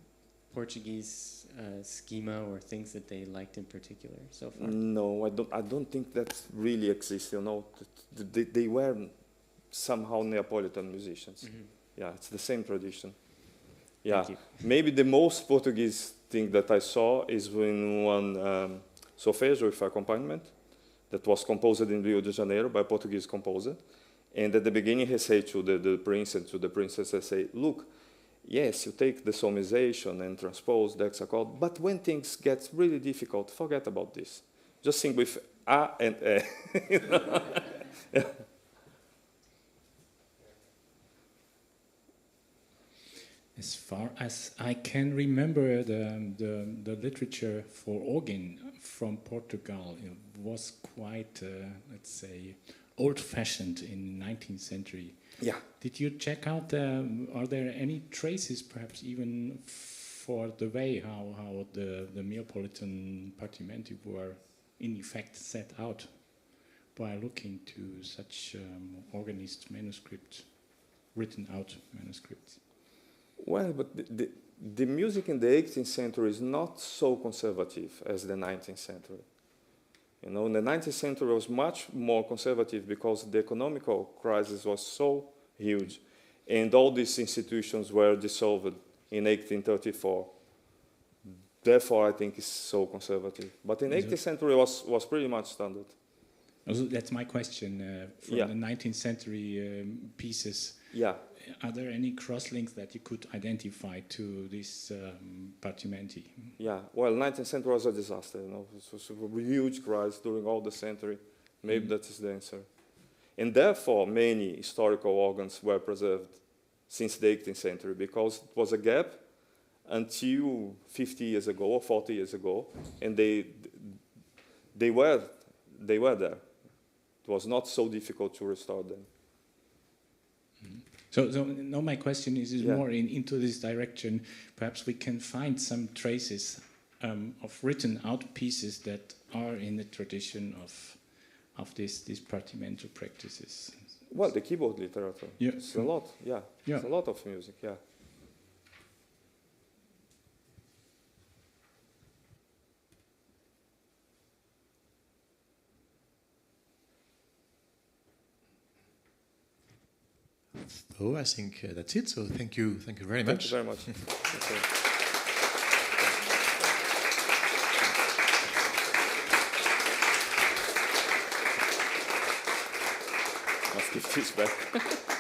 Portuguese schema or things that they liked in particular so far? No, I don't think that really exists. They were somehow Neapolitan musicians. Mm-hmm. Yeah, it's the same tradition. Yeah, Thank you. maybe the most Portuguese thing that I saw is when one solfejo with accompaniment that was composed in Rio de Janeiro by a Portuguese composer. And at the beginning, he said to the prince and to the princess, I say, look, yes, you take the solmization and transpose the hexachord, but when things get really difficult, forget about this. Just sing with A and E. Yeah. As far as I can remember, the literature for organ from Portugal was quite, let's say, old-fashioned in the 19th century. Yeah. Did you check out, are there any traces, perhaps even for the way how the Neapolitan partimenti were in effect set out by looking to such organist manuscripts, written out manuscripts? Well, but the music in the 18th century is not so conservative as the 19th century. In the 19th century was much more conservative because the economical crisis was so huge, and all these institutions were dissolved in 1834. Therefore, I think it's so conservative. But in 18th century was pretty much standard. Also, that's my question. From the 19th century pieces, are there any crosslinks that you could identify to this partimenti? Yeah, well, 19th century was a disaster. It was a huge crisis during all the century. Maybe that is the answer. And therefore, many historical organs were preserved since the 18th century because it was a gap until 50 years ago or 40 years ago, and they were there. It was not so difficult to restore them. So now my question is more into this direction. Perhaps we can find some traces of written out pieces that are in the tradition of these partimento practices. Well, the keyboard literature. Yeah. It's a lot. Yeah. It's a lot of music. Yeah. So I think that's it. So thank you very much. Thank you very much. Let's give this back.